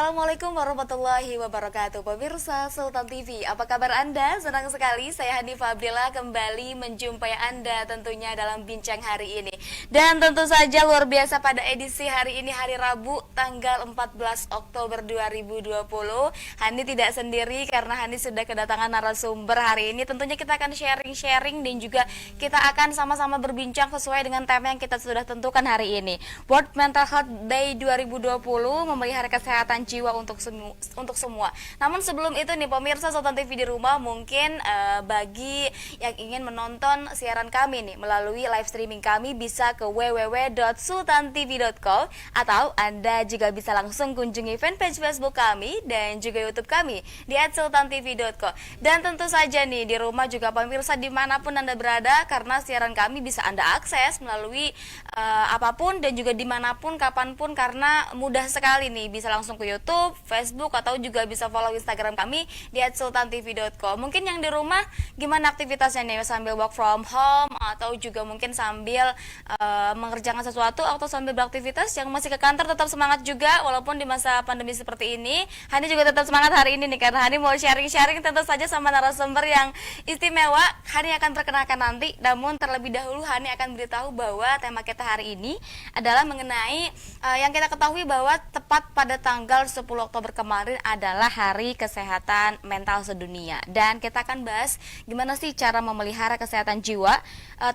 Assalamualaikum warahmatullahi wabarakatuh. Pemirsa Sultan TV, apa kabar Anda? Senang sekali saya Hanifah Abdillah kembali menjumpai Anda tentunya dalam bincang hari ini. Dan tentu saja luar biasa pada edisi hari ini, hari Rabu tanggal 14 Oktober 2020. Hani tidak sendiri karena Hani sudah kedatangan narasumber hari ini. Tentunya kita akan sharing-sharing dan juga kita akan sama-sama berbincang sesuai dengan tema yang kita sudah tentukan hari ini. World Mental Health Day 2020, memelihara kesehatan jiwa untuk semua. Namun sebelum itu nih pemirsa Sultan TV di rumah, mungkin bagi yang ingin menonton siaran kami nih melalui live streaming kami bisa ke www.sultantv.co atau Anda juga bisa langsung kunjungi fanpage Facebook kami dan juga YouTube kami di @sultantv.co. Dan tentu saja nih di rumah juga pemirsa dimanapun Anda berada, karena siaran kami bisa Anda akses melalui apapun dan juga dimanapun kapanpun, karena mudah sekali nih, bisa langsung ke YouTube, Facebook, atau juga bisa follow Instagram kami di @sultantv.co. Mungkin yang di rumah gimana aktivitasnya nih, sambil work from home atau juga mungkin sambil mengerjakan sesuatu atau sambil beraktivitas. Yang masih ke kantor tetap semangat juga walaupun di masa pandemi seperti ini. Hani juga tetap semangat hari ini nih karena Hani mau sharing-sharing tentu saja sama narasumber yang istimewa. Hani akan perkenalkan nanti, namun terlebih dahulu Hani akan beritahu bahwa tema kita hari ini adalah mengenai yang kita ketahui bahwa tepat pada tanggal 10 Oktober kemarin adalah Hari Kesehatan Mental Sedunia, dan kita akan bahas gimana sih cara memelihara kesehatan jiwa,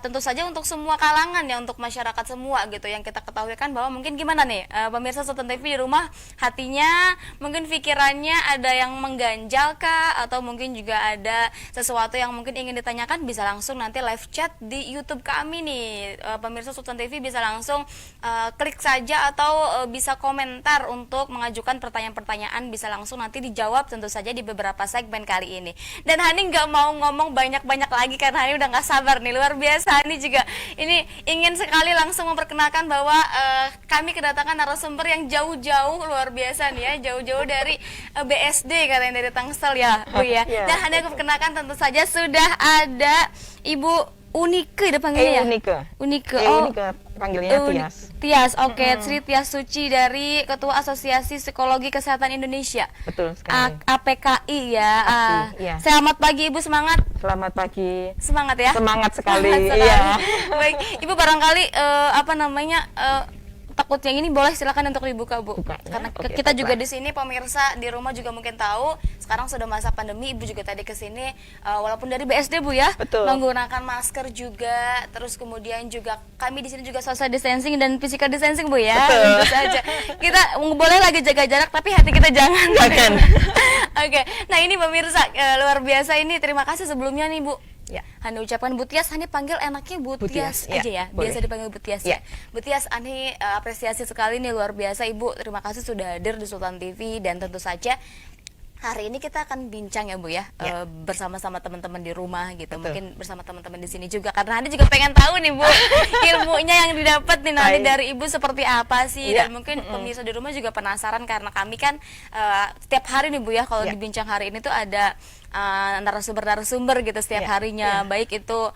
tentu saja untuk semua kalangan ya, untuk masyarakat semua gitu. Yang kita ketahui kan bahwa mungkin gimana nih pemirsa Sultan TV di rumah, hatinya mungkin pikirannya ada yang mengganjal kah, atau mungkin juga ada sesuatu yang mungkin ingin ditanyakan, bisa langsung nanti live chat di YouTube kami nih. Pemirsa Sultan TV bisa langsung klik saja atau bisa komentar untuk mengajukan pertanyaan-pertanyaan, bisa langsung nanti dijawab tentu saja di beberapa segmen kali ini. Dan Hani nggak mau ngomong banyak-banyak lagi karena Hani udah nggak sabar nih, luar biasa. Hani juga ini ingin sekali langsung memperkenalkan bahwa kami kedatangan narasumber yang jauh-jauh, luar biasa nih ya, jauh-jauh dari BSD katanya, dari Tangsel ya Bu ya. Dan Hani aku perkenalkan tentu saja sudah ada Ibu Unike dipanggilnya ya? Unike. Oh, Unike panggilnya Tias. Tias, oke. Sri Tias Suci dari Ketua Asosiasi Psikologi Kesehatan Indonesia. Betul sekali. APKI ya. Iya. Selamat pagi Ibu, semangat. Selamat pagi. Semangat ya. Semangat sekali. Semangat sekali. Iya. Baik, Ibu barangkali takut yang ini boleh silakan untuk dibuka Bu. Buka, ya? Karena Oke, kita juga baiklah. di sini pemirsa di rumah juga mungkin tahu sekarang sudah masa pandemi. Ibu juga tadi ke sini walaupun dari BSD Bu ya, Betul. menggunakan masker juga, terus kemudian juga kami di sini juga social distancing dan physical distancing Bu ya. Betul. Tentu saja. Kita boleh lagi jaga jarak tapi hati kita jangan. Jangan. Oke. Nah, ini pemirsa luar biasa ini, terima kasih sebelumnya nih Bu. Ya. Hani ucapkan Bu Tias, Hani panggil enaknya Bu Tias aja ya, boleh. biasa dipanggil Bu Tias ya. Bu Tias, Hani apresiasi sekali nih, luar biasa Ibu, terima kasih sudah hadir di Sultan TV. Dan tentu saja hari ini kita akan bincang ya Bu ya, bersama-sama teman-teman di rumah gitu. Betul. Mungkin bersama teman-teman di sini juga, karena Hani juga pengen tahu nih Bu ilmunya yang didapat nih nanti dari Ibu seperti apa sih. Dan mungkin pemirsa di rumah juga penasaran karena kami kan setiap hari nih Bu ya, kalau di bincang hari ini tuh ada narasumber gitu setiap harinya, baik itu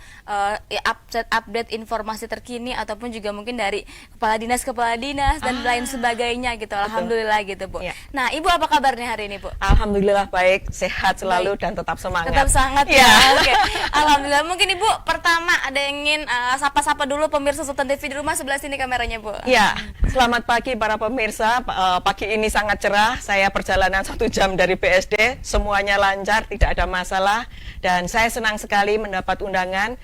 update informasi terkini ataupun juga mungkin dari kepala dinas dan lain sebagainya gitu. Alhamdulillah gitu Bu. Nah, Ibu apa kabarnya hari ini Bu? Alhamdulillah baik, sehat selalu dan tetap semangat. Tetap semangat ya. Oke. Alhamdulillah. Mungkin Ibu pertama ada yang ingin sapa-sapa dulu pemirsa Sultan TV di rumah, sebelah sini kameranya Bu. Ya, selamat pagi para pemirsa. Pagi ini sangat cerah. Saya perjalanan 1 jam dari BSD, semuanya lancar, tidak ada masalah. Dan saya senang sekali mendapat undangan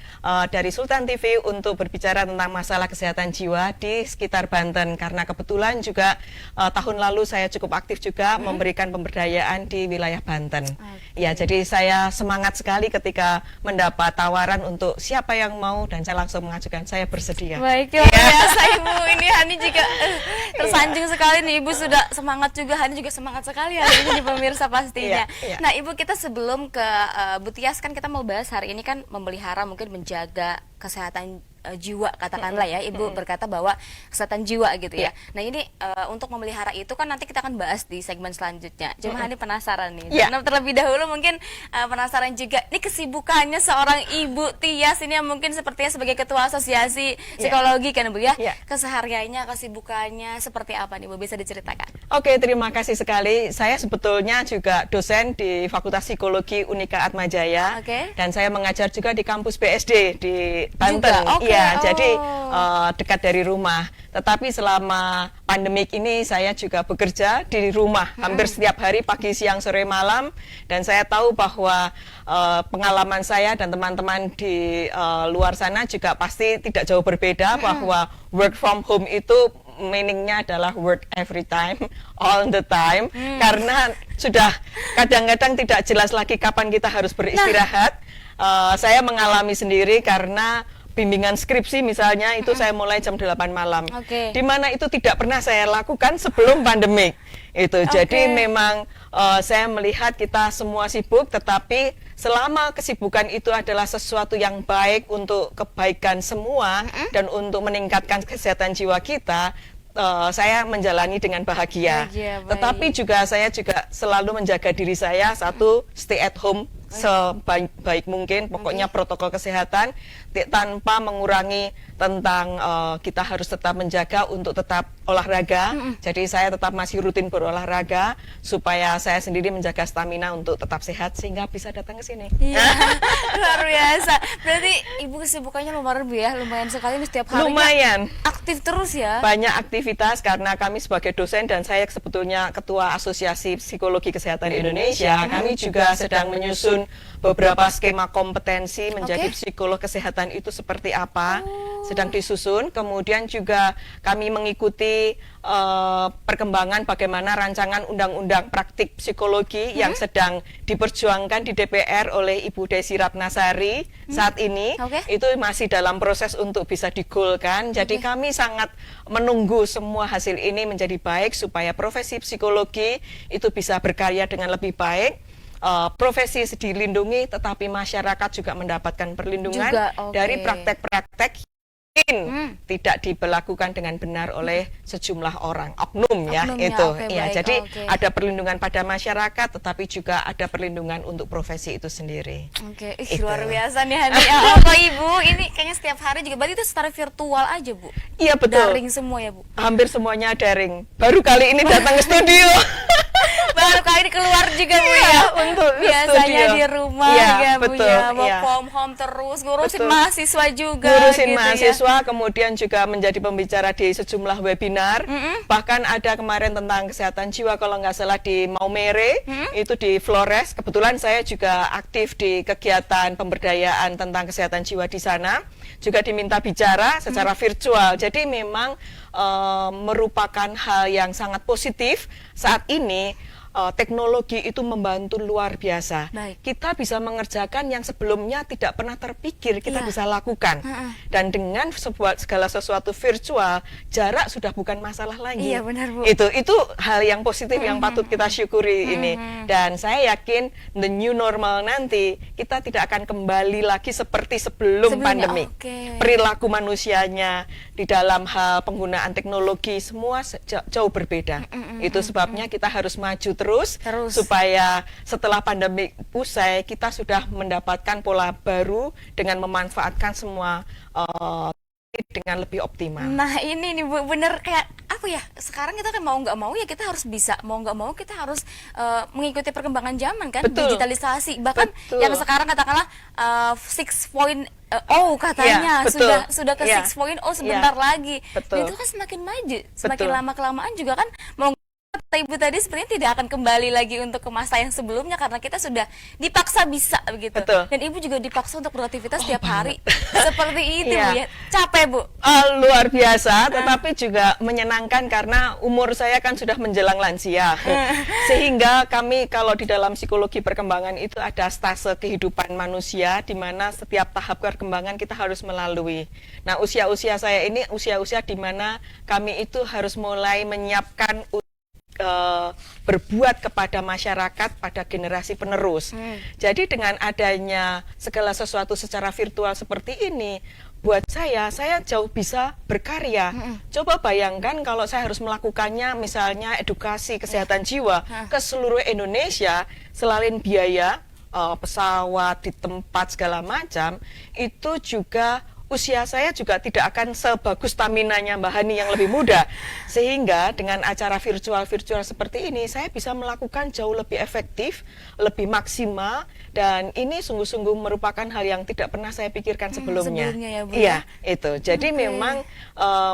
dari Sultan TV untuk berbicara tentang masalah kesehatan jiwa di sekitar Banten. Karena kebetulan juga tahun lalu saya cukup aktif juga memberikan pemberdayaan di wilayah Banten. Ya, jadi saya semangat sekali ketika mendapat tawaran untuk siapa yang mau, dan saya langsung mengajukan, saya bersedia. Baik, luar biasa Ibu. Ini Hani juga tersanjung sekali nih, Ibu sudah semangat juga, Hani juga semangat sekali hari ini di pemirsa pastinya. Nah Ibu, kita sebelum ke Bu Tias kan kita mau bahas hari ini kan memelihara, mungkin menjaga kesehatan jiwa katakanlah ya, Ibu berkata bahwa kesehatan jiwa gitu ya. Nah ini untuk memelihara itu kan nanti kita akan bahas di segmen selanjutnya. Cuma Hani penasaran nih, karena terlebih dahulu mungkin penasaran juga, ini kesibukannya seorang Ibu Tias ini yang mungkin sepertinya sebagai ketua asosiasi psikologi kan Bu ya, kesehariannya, kesibukannya seperti apa nih Bu, bisa diceritakan? Oke, terima kasih sekali. Saya sebetulnya juga dosen di Fakultas Psikologi Unika Atmajaya, dan saya mengajar juga di kampus BSD di Banten. Iya, jadi dekat dari rumah. Tetapi selama pandemik ini saya juga bekerja di rumah hampir setiap hari, pagi, siang, sore, malam. Dan saya tahu bahwa pengalaman saya dan teman-teman di luar sana juga pasti tidak jauh berbeda, bahwa work from home itu meaningnya adalah work every time, all the time, karena sudah kadang-kadang tidak jelas lagi kapan kita harus beristirahat. Saya mengalami sendiri karena bimbingan skripsi misalnya itu saya mulai jam 8 malam, di mana itu tidak pernah saya lakukan sebelum pandemik itu. Jadi memang saya melihat kita semua sibuk, tetapi selama kesibukan itu adalah sesuatu yang baik untuk kebaikan semua dan untuk meningkatkan kesehatan jiwa kita, saya menjalani dengan bahagia. Tetapi juga saya juga selalu menjaga diri saya, satu, stay at home sebaik mungkin, pokoknya protokol kesehatan tanpa mengurangi tentang kita harus tetap menjaga untuk tetap olahraga. Jadi saya tetap masih rutin berolahraga supaya saya sendiri menjaga stamina untuk tetap sehat sehingga bisa datang ke sini. Iya, luar biasa. Berarti Ibu kesibukannya lumayan ya, lumayan sekali setiap hari. Lumayan. Aktif terus ya. Banyak aktivitas karena kami sebagai dosen dan saya sebetulnya ketua Asosiasi Psikologi Kesehatan Indonesia. Kami juga sedang menyusun beberapa skema kompetensi menjadi psikolog kesehatan itu seperti apa, sedang disusun. Kemudian juga kami mengikuti perkembangan bagaimana rancangan undang-undang praktik psikologi yang sedang diperjuangkan di DPR oleh Ibu Desi Ratnasari saat ini. Itu masih dalam proses untuk bisa digolkan. Jadi kami sangat menunggu semua hasil ini menjadi baik supaya profesi psikologi itu bisa berkarya dengan lebih baik. Profesi dilindungi, tetapi masyarakat juga mendapatkan perlindungan dari praktek-praktek yang tidak diberlakukan dengan benar oleh sejumlah orang, oknum ya itu. Jadi ada perlindungan pada masyarakat, tetapi juga ada perlindungan untuk profesi itu sendiri. Luar biasa nih Hani. Apa Ibu, ini kayaknya setiap hari juga, berarti itu secara virtual aja Bu? Iya betul. Daring semua ya Bu? Hampir semuanya daring. Baru kali ini datang ke studio. Baru kali ini keluar juga Bu ya, untuk biasanya studio. di rumah ya Bu ya, work from home terus, ngurusin mahasiswa juga. Ngurusin gitu mahasiswa, kemudian juga menjadi pembicara di sejumlah webinar. Bahkan ada kemarin tentang kesehatan jiwa kalau nggak salah di Maumere, itu di Flores. Kebetulan saya juga aktif di kegiatan pemberdayaan tentang kesehatan jiwa di sana, juga diminta bicara secara virtual. Jadi memang merupakan hal yang sangat positif saat ini. Teknologi itu membantu luar biasa. Kita bisa mengerjakan yang sebelumnya tidak pernah terpikir kita bisa lakukan. Dan dengan segala sesuatu virtual, jarak sudah bukan masalah lagi. Iya benar Bu. Itu hal yang positif yang patut kita syukuri ini. Dan saya yakin the new normal nanti kita tidak akan kembali lagi seperti sebelum pandemi. Perilaku manusianya di dalam hal penggunaan teknologi semua jauh berbeda. Itu sebabnya kita harus maju terus supaya setelah pandemi usai kita sudah mendapatkan pola baru dengan memanfaatkan semua dengan lebih optimal. Nah ini nih Bu, bener kayak apa ya, sekarang kita kan mau nggak mau ya kita harus bisa, mau nggak mau kita harus mengikuti perkembangan zaman kan. Digitalisasi, bahkan yang sekarang katakanlah 6.0 katanya sudah ke 6.0 sebentar lagi. Dan itu kan semakin maju, semakin lama kelamaan juga kan mau kata Ibu tadi sepertinya tidak akan kembali lagi untuk ke masa yang sebelumnya karena kita sudah dipaksa bisa begitu. Dan Ibu juga dipaksa untuk beraktivitas setiap hari seperti itu Bu ya. Capek Bu? Luar biasa, tetapi juga menyenangkan karena umur saya kan sudah menjelang lansia. Sehingga kami kalau di dalam psikologi perkembangan itu ada stase kehidupan manusia di mana setiap tahap perkembangan kita harus melalui. Nah, usia-usia saya ini usia-usia di mana kami itu harus mulai menyiapkan berbuat kepada masyarakat pada generasi penerus. Jadi dengan adanya segala sesuatu secara virtual seperti ini, buat saya jauh bisa berkarya. Coba bayangkan kalau saya harus melakukannya, misalnya edukasi kesehatan jiwa ke seluruh Indonesia, selain biaya pesawat di tempat segala macam, itu juga usia saya juga tidak akan sebagus staminanya Mbak Hani yang lebih muda. Sehingga dengan acara virtual seperti ini, saya bisa melakukan jauh lebih efektif, lebih maksimal, dan ini sungguh-sungguh merupakan hal yang tidak pernah saya pikirkan sebelumnya. Ya, Bu, iya, itu. Jadi memang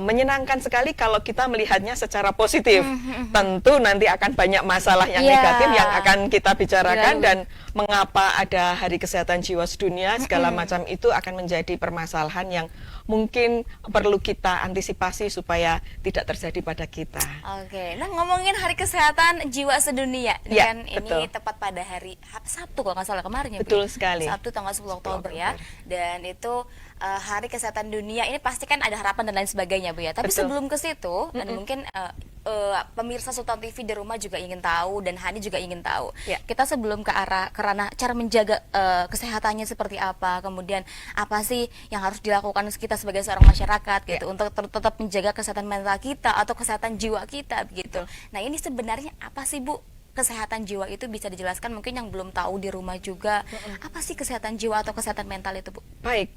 menyenangkan sekali kalau kita melihatnya secara positif. Tentu nanti akan banyak masalah yang negatif yang akan kita bicarakan, dan mengapa ada Hari Kesehatan Jiwa Sedunia, segala macam itu akan menjadi permasalahan yang mungkin perlu kita antisipasi supaya tidak terjadi pada kita. Oke, nah ngomongin Hari Kesehatan Jiwa Sedunia, Ya, kan betul. ini tepat pada hari Sabtu kalau nggak salah kemarin ya, Bu? Betul sekali. Sabtu tanggal 10 Oktober ya, dan itu Hari Kesehatan Dunia ini pasti kan ada harapan dan lain sebagainya, Bu ya. Tapi Betul. sebelum ke situ, dan mungkin pemirsa Sultan TV di rumah juga ingin tahu dan Hani juga ingin tahu. Ya. Kita sebelum ke ranah cara menjaga kesehatannya seperti apa, kemudian apa sih yang harus dilakukan kita sebagai seorang masyarakat gitu untuk tetap menjaga kesehatan mental kita atau kesehatan jiwa kita begitu. Nah, ini sebenarnya apa sih, Bu? Kesehatan jiwa itu bisa dijelaskan mungkin yang belum tahu di rumah juga. Apa sih kesehatan jiwa atau kesehatan mental itu, Bu? Baik,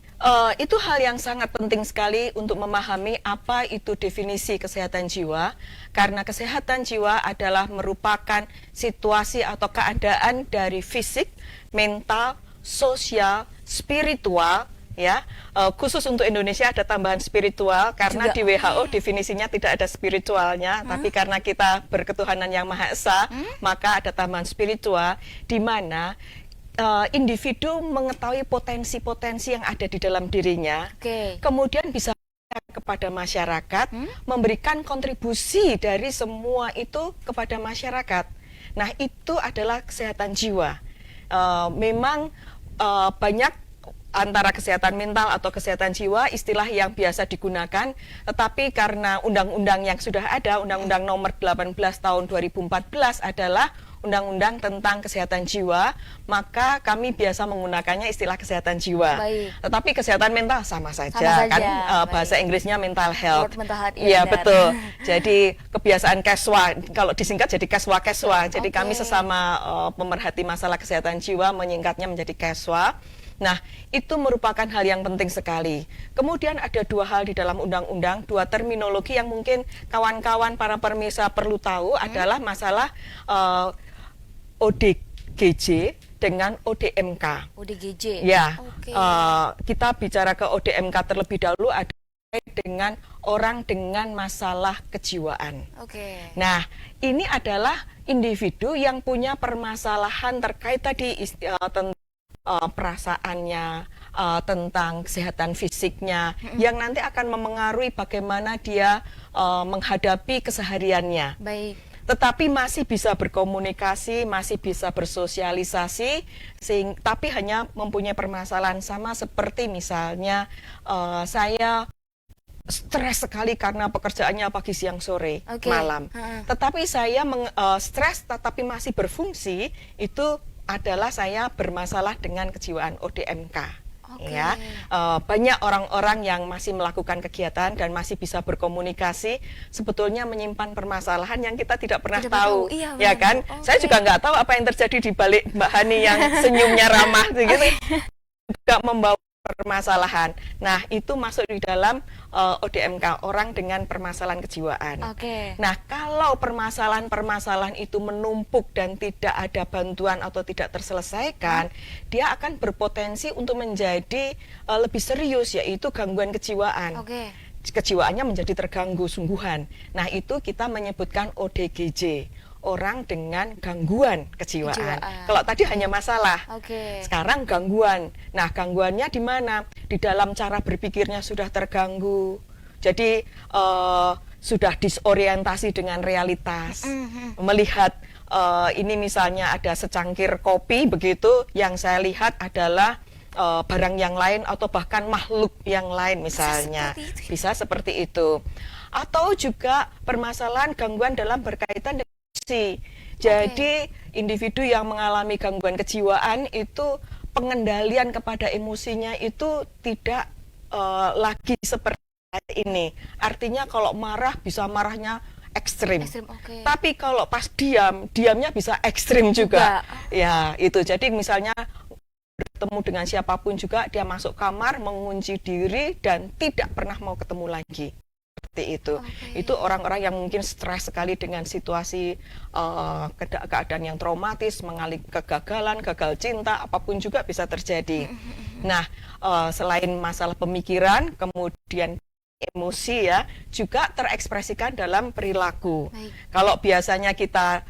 itu hal yang sangat penting sekali untuk memahami apa itu definisi kesehatan jiwa, karena kesehatan jiwa adalah merupakan situasi atau keadaan dari fisik, mental, sosial, spiritual, ya. Khusus untuk Indonesia ada tambahan spiritual karena Juga. di WHO definisinya tidak ada spiritualnya, tapi karena kita berketuhanan yang Maha Esa, maka ada tambahan spiritual di mana individu mengetahui potensi-potensi yang ada di dalam dirinya, Oke. kemudian bisa kepada masyarakat, memberikan kontribusi dari semua itu kepada masyarakat. Nah, itu adalah kesehatan jiwa. Memang banyak antara kesehatan mental atau kesehatan jiwa istilah yang biasa digunakan, tetapi karena undang-undang yang sudah ada, Undang-Undang Nomor 18 Tahun 2014 adalah undang-undang tentang kesehatan jiwa, maka kami biasa menggunakannya istilah kesehatan jiwa. Baik. Tetapi kesehatan mental sama saja, Sama saja, kan baik. bahasa Inggrisnya mental health. Word mental health, Iya, benar. betul. Jadi kebiasaan keswa, kalau disingkat jadi keswa-keswa. Jadi Oke. kami sesama pemerhati masalah kesehatan jiwa menyingkatnya menjadi keswa. Nah, itu merupakan hal yang penting sekali. Kemudian ada dua hal di dalam undang-undang, dua terminologi yang mungkin kawan-kawan para pemirsa perlu tahu adalah masalah ODGJ dengan ODMK. ODGJ. Ya, Oke. kita bicara ke ODMK terlebih dahulu ada dengan orang dengan masalah kejiwaan. Oke. Nah, ini adalah individu yang punya permasalahan terkait tadi tentang perasaannya, tentang kesehatan fisiknya, yang nanti akan memengaruhi bagaimana dia menghadapi kesehariannya. Baik. Tetapi masih bisa berkomunikasi, masih bisa bersosialisasi, tapi hanya mempunyai permasalahan sama seperti misalnya saya stres sekali karena pekerjaannya pagi, siang, sore, Oke. malam. Tetapi saya stres tetapi masih berfungsi, itu adalah saya bermasalah dengan kejiwaan ODMK. Oke. Ya, banyak orang-orang yang masih melakukan kegiatan dan masih bisa berkomunikasi, sebetulnya menyimpan permasalahan yang kita tidak pernah Tidak tahu, tahu, iya, ya benar. kan? Oke. Saya juga nggak tahu apa yang terjadi di balik Mbak Hani yang senyumnya ramah, gitu, juga membawa permasalahan. Nah, itu masuk di dalam ODMK, orang dengan permasalahan kejiwaan. Oke. Nah, kalau permasalahan-permasalahan itu menumpuk dan tidak ada bantuan atau tidak terselesaikan, dia akan berpotensi untuk menjadi lebih serius, yaitu gangguan kejiwaan. Oke. Kejiwaannya menjadi terganggu sungguhan. Nah, itu kita menyebutkan ODGJ, orang dengan gangguan kejiwaan. Kalau tadi hanya masalah, Oke. sekarang gangguan. Nah, gangguannya di mana? Di dalam cara berpikirnya sudah terganggu. Jadi sudah disorientasi dengan realitas. Melihat ini misalnya ada secangkir kopi begitu, yang saya lihat adalah barang yang lain atau bahkan makhluk yang lain misalnya. Bisa seperti itu. Atau juga permasalahan gangguan dalam berkaitan dengan emosi. Jadi individu yang mengalami gangguan kejiwaan itu pengendalian kepada emosinya itu tidak lagi seperti ini. Artinya kalau marah bisa marahnya ekstrim. Tapi kalau pas diamnya bisa ekstrim juga. Ya, itu. Jadi misalnya bertemu dengan siapapun juga, dia masuk kamar, mengunci diri dan tidak pernah mau ketemu lagi. Seperti itu. Itu orang-orang yang mungkin stres sekali dengan situasi keadaan yang traumatis, mengalami kegagalan, gagal cinta, apapun juga bisa terjadi. Nah, selain masalah pemikiran, kemudian emosi ya juga terekspresikan dalam perilaku. Kalau biasanya kita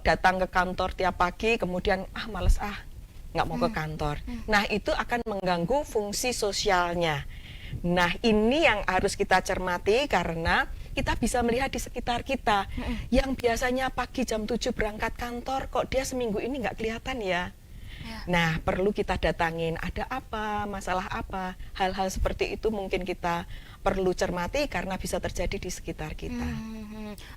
datang ke kantor tiap pagi, kemudian males nggak mau ke kantor. Nah, itu akan mengganggu fungsi sosialnya. Nah, ini yang harus kita cermati karena kita bisa melihat di sekitar kita yang biasanya pagi jam 7 berangkat kantor, kok dia seminggu ini nggak kelihatan ya. Nah, perlu kita datangin, ada apa, masalah apa, hal-hal seperti itu mungkin kita perlu cermati karena bisa terjadi di sekitar kita.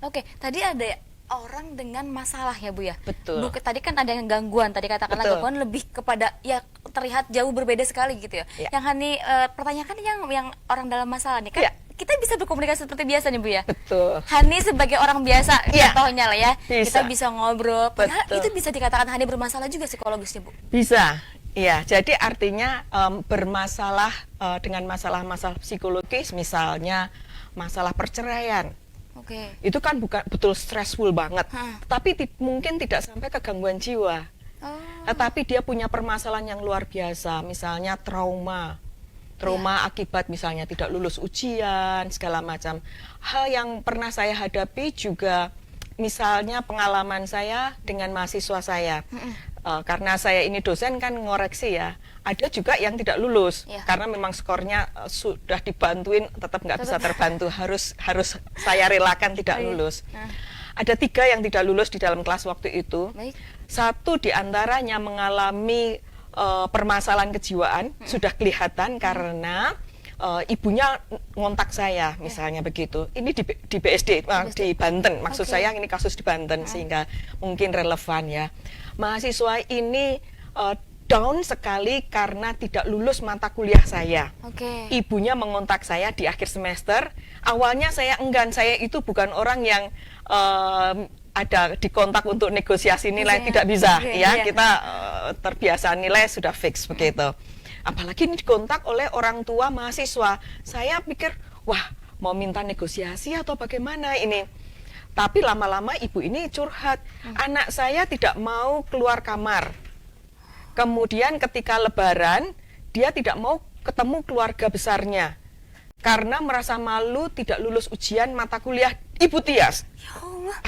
Oke, tadi ada orang dengan masalah ya Bu ya. Betul. Bu, tadi kan ada yang gangguan, tadi katakanlah gangguan lebih kepada ya terlihat jauh berbeda sekali gitu ya. Yang Hani pertanyakan yang orang dalam masalah nih kan. Kita bisa berkomunikasi seperti biasa nih Bu ya. Betul. Hani sebagai orang biasa contohnya lah ya. Bisa. Kita bisa ngobrol. Padahal itu bisa dikatakan Hani bermasalah juga psikologisnya Bu. Bisa. Iya, jadi artinya bermasalah dengan masalah-masalah psikologis, misalnya masalah perceraian. Itu kan bukan betul stressful banget, tapi mungkin tidak sampai ke gangguan jiwa. Tetapi dia punya permasalahan yang luar biasa, misalnya trauma akibat misalnya tidak lulus ujian, segala macam. Hal yang pernah saya hadapi juga, misalnya pengalaman saya dengan mahasiswa saya. Karena saya ini dosen kan ngoreksi ya, ada juga yang tidak lulus karena memang skornya sudah dibantuin tetap nggak bisa terbantu, harus saya relakan tidak lulus. Ada 3 yang tidak lulus di dalam kelas waktu itu. Satu diantaranya mengalami permasalahan kejiwaan, sudah kelihatan karena ibunya ngontak saya misalnya begitu. Ini di BSD, di Banten, maksud saya ini kasus di Banten sehingga mungkin relevan ya. Mahasiswa ini down sekali karena tidak lulus mata kuliah saya. Ibunya mengontak saya di akhir semester. Awalnya saya enggan, saya itu bukan orang yang ada dikontak untuk negosiasi nilai, tidak bisa ya. Kita terbiasa nilai sudah fix begitu. Apalagi ini dikontak oleh orang tua mahasiswa. Saya pikir, wah, mau minta negosiasi atau bagaimana ini? Tapi lama-lama ibu ini curhat, anak saya tidak mau keluar kamar. Kemudian ketika lebaran, dia tidak mau ketemu keluarga besarnya. Karena merasa malu tidak lulus ujian mata kuliah Ibu Tias. Ya Allah.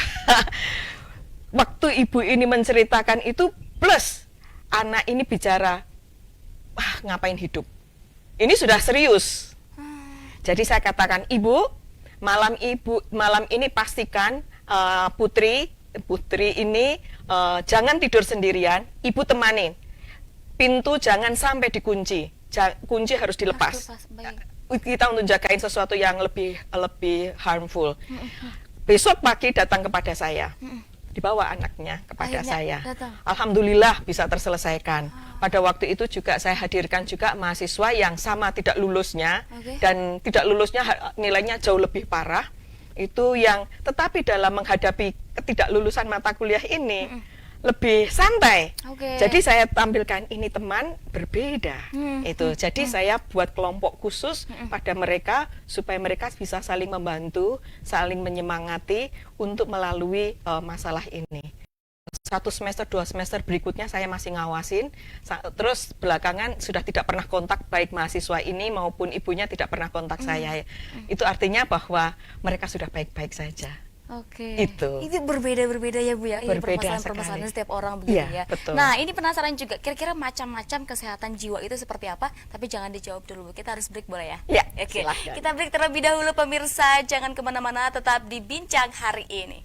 Waktu ibu ini menceritakan itu, plus anak ini bicara, ngapain hidup? Ini sudah serius. Jadi saya katakan, Ibu, malam ini pastikan putri ini jangan tidur sendirian, Ibu temani. Pintu jangan sampai dikunci, kunci harus dilepas. Kita untuk jagain sesuatu yang lebih harmful. Besok pagi datang kepada saya, dibawa anaknya kepada saya. Alhamdulillah bisa terselesaikan. Pada waktu itu juga saya hadirkan juga mahasiswa yang sama tidak lulusnya, dan tidak lulusnya nilainya jauh lebih parah. Itu yang tetapi dalam menghadapi ketidaklulusan mata kuliah ini lebih santai. Jadi saya tampilkan ini teman berbeda. Itu. Jadi saya buat kelompok khusus pada mereka supaya mereka bisa saling membantu, saling menyemangati untuk melalui masalah ini. 1 semester, 2 semester berikutnya saya masih ngawasin. Terus belakangan sudah tidak pernah kontak, baik mahasiswa ini maupun ibunya tidak pernah kontak saya. Itu artinya bahwa mereka sudah baik-baik saja. Itu berbeda-berbeda ya Bu ya. Berbeda permasalahan setiap orang begitu ya. Betul. Nah, ini penasaran juga, kira-kira macam-macam kesehatan jiwa itu seperti apa? Tapi jangan dijawab dulu, kita harus break, boleh ya? Ya, silahkan. Kita break terlebih dahulu pemirsa, jangan kemana-mana, tetap di Bincang Hari Ini.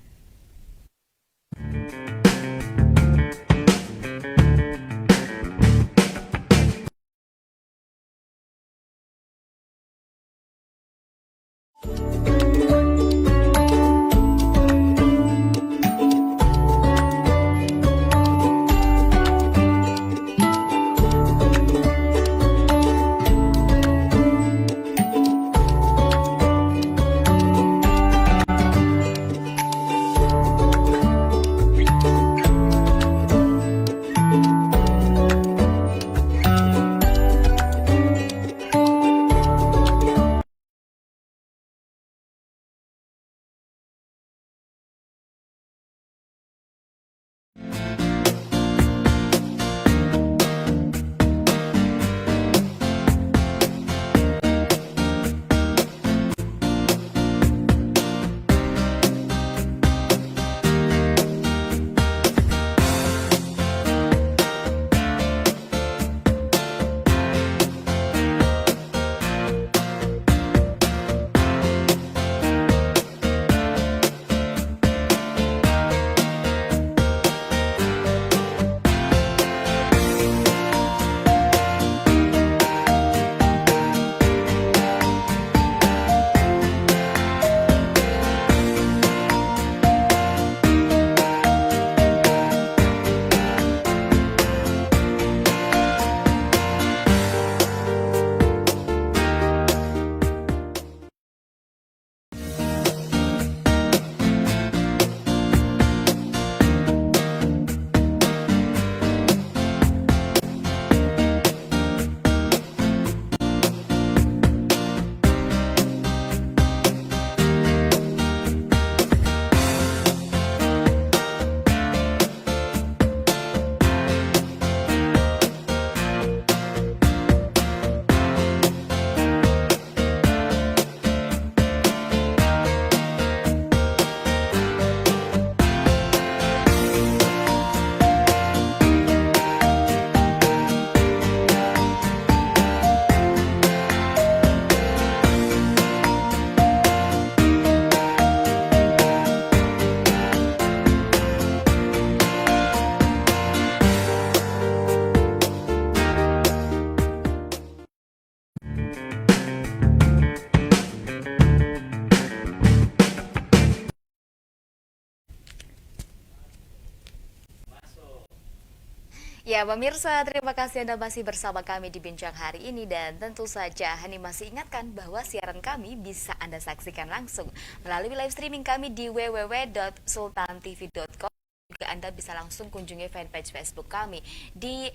Ya, pemirsa, terima kasih Anda masih bersama kami di Bincang hari ini. Dan tentu saja, Hani masih ingatkan bahwa siaran kami bisa Anda saksikan langsung melalui live streaming kami di www.sultantv.com. Juga Anda bisa langsung kunjungi fanpage Facebook kami di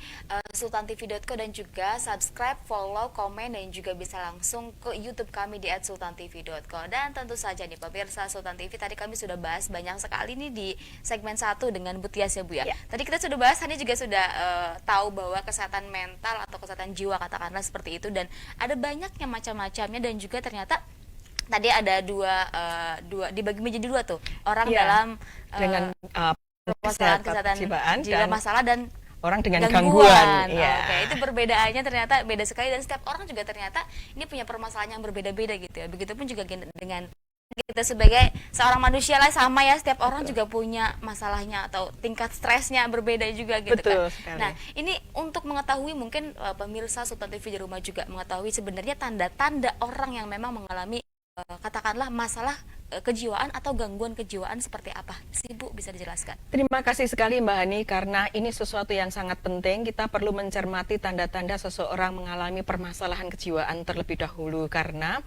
sultantv.co, dan juga subscribe, follow, komen, dan juga bisa langsung ke YouTube kami di @sultantv.co. Dan tentu saja nih pemirsa Sultan TV, tadi kami sudah bahas banyak sekali nih di segmen 1 dengan Bu Tias ya Bu ya. Ya. Tadi kita sudah bahas, Hani juga sudah tahu bahwa kesehatan mental atau kesehatan jiwa katakanlah seperti itu, dan ada banyaknya macam-macamnya, dan juga ternyata tadi ada dua dibagi menjadi dua tuh orang Ya, dalam dengan kesehatan jiwaan jiwa dan masalah dan orang dengan gangguan. gangguan. Ya. Oke, itu perbedaannya ternyata beda sekali, dan setiap orang juga ternyata ini punya permasalahan yang berbeda-beda gitu ya. Begitupun juga dengan kita sebagai seorang manusia lah, sama ya, setiap orang juga punya masalahnya atau tingkat stresnya berbeda juga gitu kan. Betul sekali. Nah, ini untuk mengetahui, mungkin pemirsa Sultan TV di rumah juga mengetahui sebenarnya tanda-tanda orang yang memang mengalami katakanlah masalah kejiwaan atau gangguan kejiwaan seperti apa sih Bu, bisa dijelaskan? Terima kasih sekali Mbak Hani, karena ini sesuatu yang sangat penting. Kita perlu mencermati tanda-tanda seseorang mengalami permasalahan kejiwaan terlebih dahulu, karena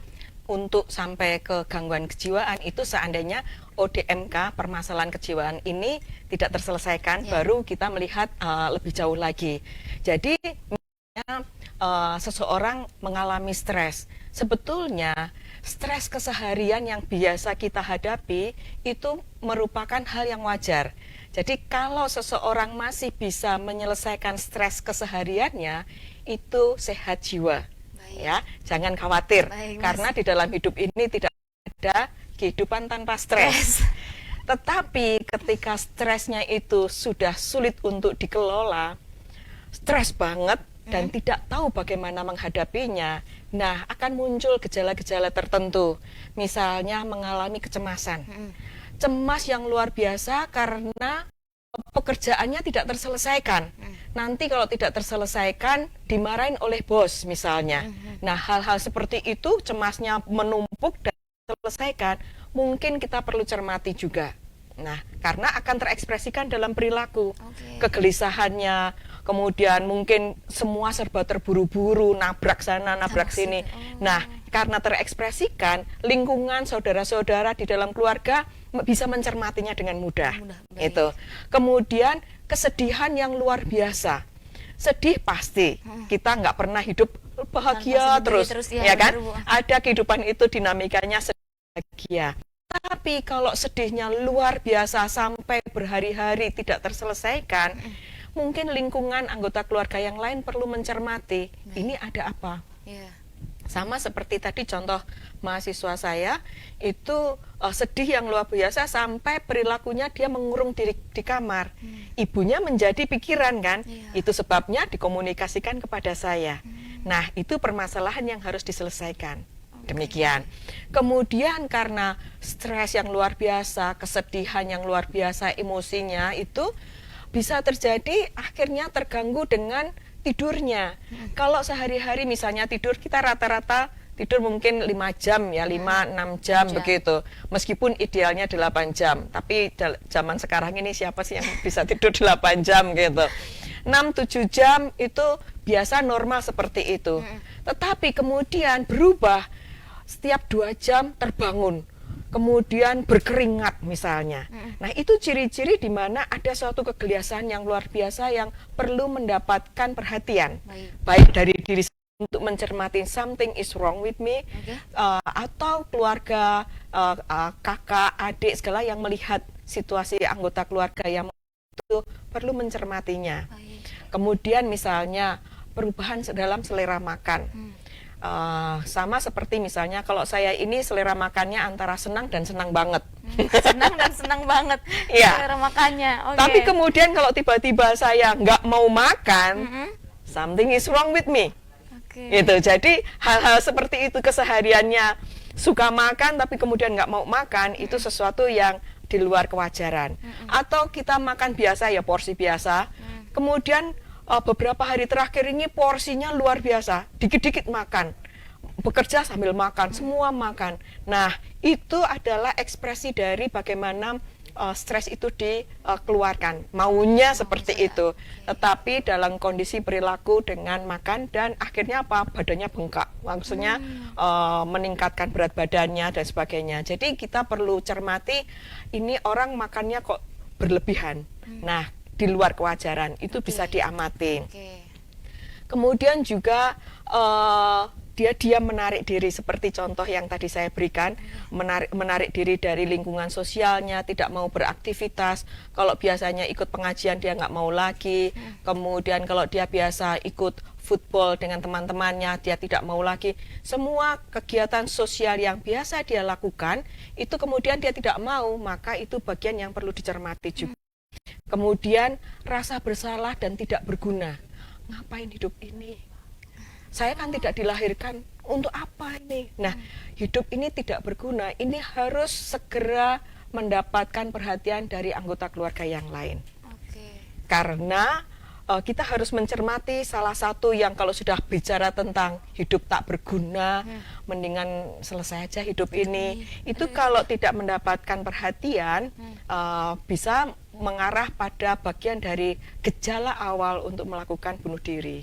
untuk sampai ke gangguan kejiwaan itu seandainya ODMK, permasalahan kejiwaan ini tidak terselesaikan, baru kita melihat lebih jauh lagi. Jadi misalnya seseorang mengalami stres, sebetulnya stres keseharian yang biasa kita hadapi itu merupakan hal yang wajar. Jadi kalau seseorang masih bisa menyelesaikan stres kesehariannya, itu sehat jiwa. Ya, jangan khawatir. Baik, karena di dalam hidup ini tidak ada kehidupan tanpa stres. Tetapi ketika stresnya itu sudah sulit untuk dikelola, stres banget dan tidak tahu bagaimana menghadapinya, nah akan muncul gejala-gejala tertentu. Misalnya mengalami kecemasan. Cemas yang luar biasa karena pekerjaannya tidak terselesaikan. Nanti kalau tidak terselesaikan, dimarahin oleh bos misalnya. Nah, hal-hal seperti itu, cemasnya menumpuk dan selesaikan, mungkin kita perlu cermati juga. Nah, karena akan terekspresikan dalam perilaku. Kegelisahannya, kemudian mungkin semua serba terburu-buru, nabrak sana, nabrak sini. Nah, karena terekspresikan, lingkungan saudara-saudara di dalam keluarga bisa mencermatinya dengan mudah. Itu. Kemudian kesedihan yang luar biasa. Sedih pasti. Kita nggak pernah hidup bahagia terus, ya kan? Ada kehidupan itu dinamikanya bahagia. Tapi kalau sedihnya luar biasa sampai berhari-hari tidak terselesaikan, mungkin lingkungan anggota keluarga yang lain perlu mencermati, ini ada apa? Sama seperti tadi contoh mahasiswa saya, itu sedih yang luar biasa sampai perilakunya dia mengurung diri di kamar. Ibunya menjadi pikiran kan, itu sebabnya dikomunikasikan kepada saya. Nah, itu permasalahan yang harus diselesaikan. Demikian. Kemudian karena stres yang luar biasa, kesedihan yang luar biasa, emosinya itu bisa terjadi akhirnya terganggu dengan tidurnya. Kalau sehari-hari misalnya tidur, kita rata-rata tidur mungkin 5 jam ya, 5-6 jam begitu. Meskipun idealnya 8 jam, tapi zaman sekarang ini siapa sih yang bisa tidur 8 jam gitu. 6-7 jam itu biasa normal seperti itu. Tetapi kemudian berubah, setiap 2 jam terbangun, kemudian berkeringat misalnya. Nah, itu ciri-ciri di mana ada suatu kegelisahan yang luar biasa yang perlu mendapatkan perhatian. Baik dari diri untuk mencermati something is wrong with me, atau keluarga, kakak, adik, segala yang melihat situasi anggota keluarga yang itu perlu mencermatinya. Kemudian misalnya perubahan dalam selera makan. Sama seperti misalnya kalau saya ini selera makannya antara senang dan senang banget. Senang dan senang banget selera makannya. Tapi kemudian kalau tiba-tiba saya nggak mau makan, something is wrong with me. Gitu. Jadi hal-hal seperti itu kesehariannya suka makan tapi kemudian nggak mau makan, itu sesuatu yang di luar kewajaran. Atau kita makan biasa ya, porsi biasa, kemudian beberapa hari terakhir ini porsinya luar biasa, dikit-dikit makan, bekerja sambil makan, semua makan. Nah, itu adalah ekspresi dari bagaimana stres itu dikeluarkan, maunya seperti itu. Tetapi dalam kondisi perilaku dengan makan dan akhirnya apa? Badannya bengkak, maksudnya meningkatkan berat badannya dan sebagainya. Jadi kita perlu cermati, ini orang makannya kok berlebihan. Nah, di luar kewajaran itu bisa diamati. Kemudian juga dia menarik diri, seperti contoh yang tadi saya berikan, menarik diri dari lingkungan sosialnya, tidak mau beraktivitas. Kalau biasanya ikut pengajian dia nggak mau lagi. Kemudian kalau dia biasa ikut football dengan teman-temannya, dia tidak mau lagi. Semua kegiatan sosial yang biasa dia lakukan itu kemudian dia tidak mau, maka itu bagian yang perlu dicermati juga. Kemudian rasa bersalah dan tidak berguna. Ngapain hidup ini? Saya kan tidak dilahirkan untuk apa ini? Nah, hidup ini tidak berguna. Ini harus segera mendapatkan perhatian dari anggota keluarga yang lain. Karena kita harus mencermati salah satu yang kalau sudah bicara tentang hidup tak berguna, mendingan selesai aja hidup ini. Itu kalau tidak mendapatkan perhatian, bisa mengarah pada bagian dari gejala awal untuk melakukan bunuh diri.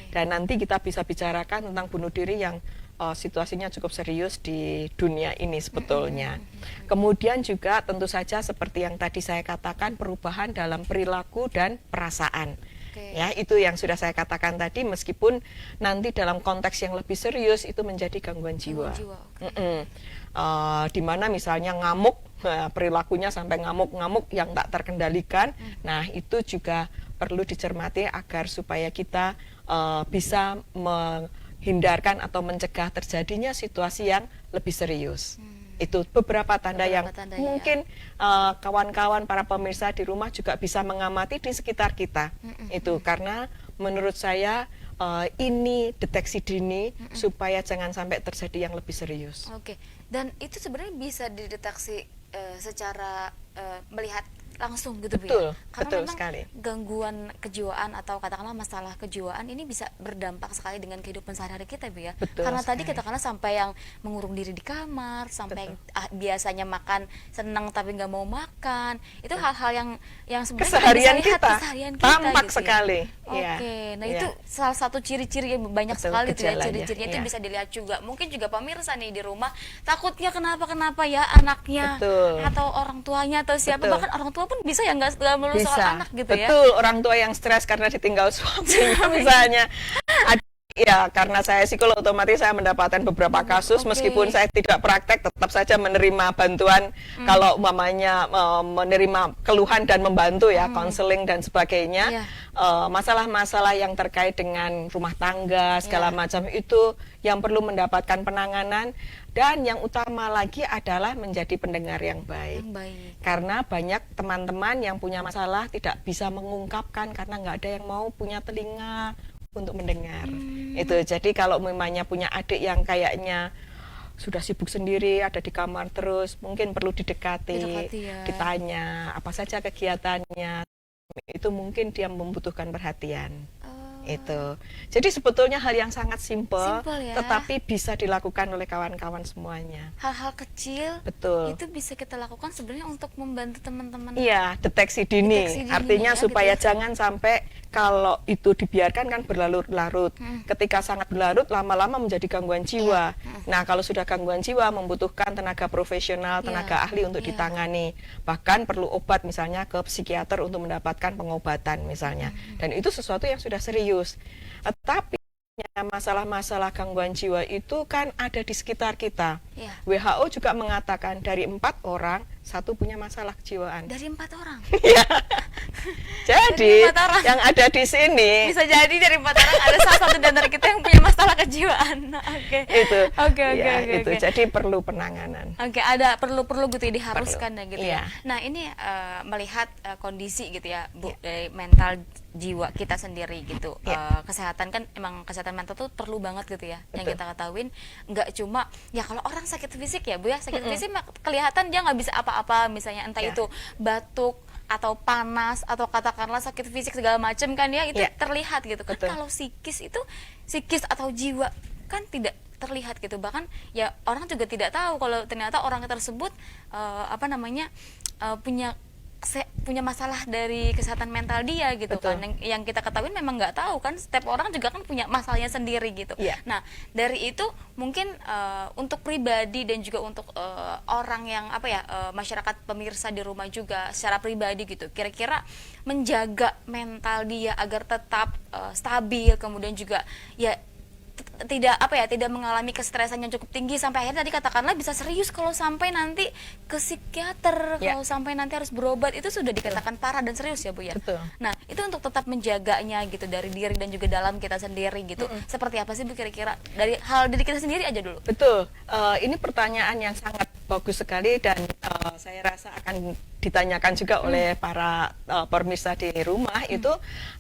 Dan nanti kita bisa bicarakan tentang bunuh diri yang situasinya cukup serius di dunia ini sebetulnya. Kemudian juga tentu saja seperti yang tadi saya katakan, perubahan dalam perilaku dan perasaan. Ya, itu yang sudah saya katakan tadi, meskipun nanti dalam konteks yang lebih serius itu menjadi gangguan jiwa. Di mana misalnya ngamuk, perilakunya sampai ngamuk-ngamuk yang tak terkendalikan. Nah, itu juga perlu dicermati agar supaya kita bisa menghindarkan atau mencegah terjadinya situasi yang lebih serius. Itu beberapa tanda yang mungkin kawan-kawan para pemirsa di rumah juga bisa mengamati di sekitar kita. Itu karena menurut saya ini deteksi dini supaya jangan sampai terjadi yang lebih serius. Dan itu sebenarnya bisa dideteksi secara melihat langsung gitu, Bu, betul, ya? Karena betul memang sekali. Gangguan kejiwaan atau katakanlah masalah kejiwaan ini bisa berdampak sekali dengan kehidupan sehari-hari kita, Bu, ya. Betul Karena sekali. tadi katakanlah sampai yang mengurung diri di kamar, sampai biasanya makan senang tapi nggak mau makan, itu hal-hal yang sebenarnya keseharian bisa lihat kita, keseharian kita tampak gitu, sekali. Ya. Nah itu salah satu ciri-ciri yang banyak betul, sekali tuh ya, gejalanya, ciri-cirinya itu ya. bisa dilihat juga. Mungkin juga pemirsa nih di rumah takutnya kenapa ya anaknya atau orang tuanya atau siapa, bahkan orang tua pun bisa ya nggak melulu soal anak gitu ya. Betul, orang tua yang stres karena ditinggal suaminya misalnya. Ya, karena saya psikolog otomatis saya mendapatkan beberapa kasus, meskipun saya tidak praktek, tetap saja menerima bantuan kalau umpamanya menerima keluhan dan membantu ya, konseling dan sebagainya. Masalah-masalah yang terkait dengan rumah tangga segala macam itu yang perlu mendapatkan penanganan. Dan yang utama lagi adalah menjadi pendengar yang baik. Karena banyak teman-teman yang punya masalah tidak bisa mengungkapkan karena nggak ada yang mau punya telinga untuk mendengar. Itu jadi kalau memangnya punya adik yang kayaknya sudah sibuk sendiri, ada di kamar terus, mungkin perlu didekati, ditanya apa saja kegiatannya. Itu mungkin dia membutuhkan perhatian. Itu. Jadi sebetulnya hal yang sangat simpel ya, tetapi bisa dilakukan oleh kawan-kawan semuanya. Hal-hal kecil itu bisa kita lakukan sebenarnya untuk membantu teman-teman. Iya, deteksi dini. Artinya ya, supaya gitu. Jangan sampai kalau itu dibiarkan kan berlarut-larut. Ketika sangat berlarut, lama-lama menjadi gangguan jiwa. Nah, kalau sudah gangguan jiwa membutuhkan tenaga profesional, tenaga ahli untuk ditangani. Bahkan perlu obat misalnya ke psikiater untuk mendapatkan pengobatan misalnya. Dan itu sesuatu yang sudah serius. Tetapi masalah-masalah gangguan jiwa itu kan ada di sekitar kita. WHO juga mengatakan dari 4 orang 1 punya masalah kejiwaan. Dari 4 orang? Ya. Jadi yang ada di sini bisa jadi dari 4 orang ada salah satu di antara kita yang punya masalah kejiwaan. Oke. Jadi perlu penanganan. Ada perlu gitu ya, diharuskan gitu ya. Nah, ini melihat kondisi gitu ya, Bu, dari mental jiwa kita sendiri gitu. Kesehatan kan emang kesehatan mental tuh perlu banget gitu ya. Yang kita ketahuin nggak cuma ya kalau orang sakit fisik ya, Bu ya, sakit fisik kelihatan dia nggak bisa apa-apa, misalnya entah itu batuk atau panas atau katakanlah sakit fisik segala macam kan ya, itu terlihat gitu kan. Kalau psikis atau jiwa kan tidak terlihat gitu, bahkan ya orang juga tidak tahu kalau ternyata orang tersebut punya masalah dari kesehatan mental dia gitu. Betul. Kan yang kita ketahui memang nggak tahu kan, setiap orang juga kan punya masalahnya sendiri gitu. Iya. Nah dari itu mungkin untuk pribadi dan juga untuk orang yang masyarakat pemirsa di rumah juga secara pribadi gitu, kira-kira menjaga mental dia agar tetap stabil, kemudian juga ya tidak mengalami kestresan yang cukup tinggi sampai akhirnya tadi katakanlah bisa serius kalau sampai nanti ke psikiater, Ya. kalau sampai nanti harus berobat, itu sudah dikatakan parah dan serius ya Bu ya. Betul. Nah itu untuk tetap menjaganya gitu dari diri dan juga dalam kita sendiri gitu. Seperti apa sih Bu kira-kira dari hal diri kita sendiri aja dulu? Betul, ini pertanyaan yang sangat bagus sekali dan saya rasa akan ditanyakan juga oleh para pemirsa di rumah. Itu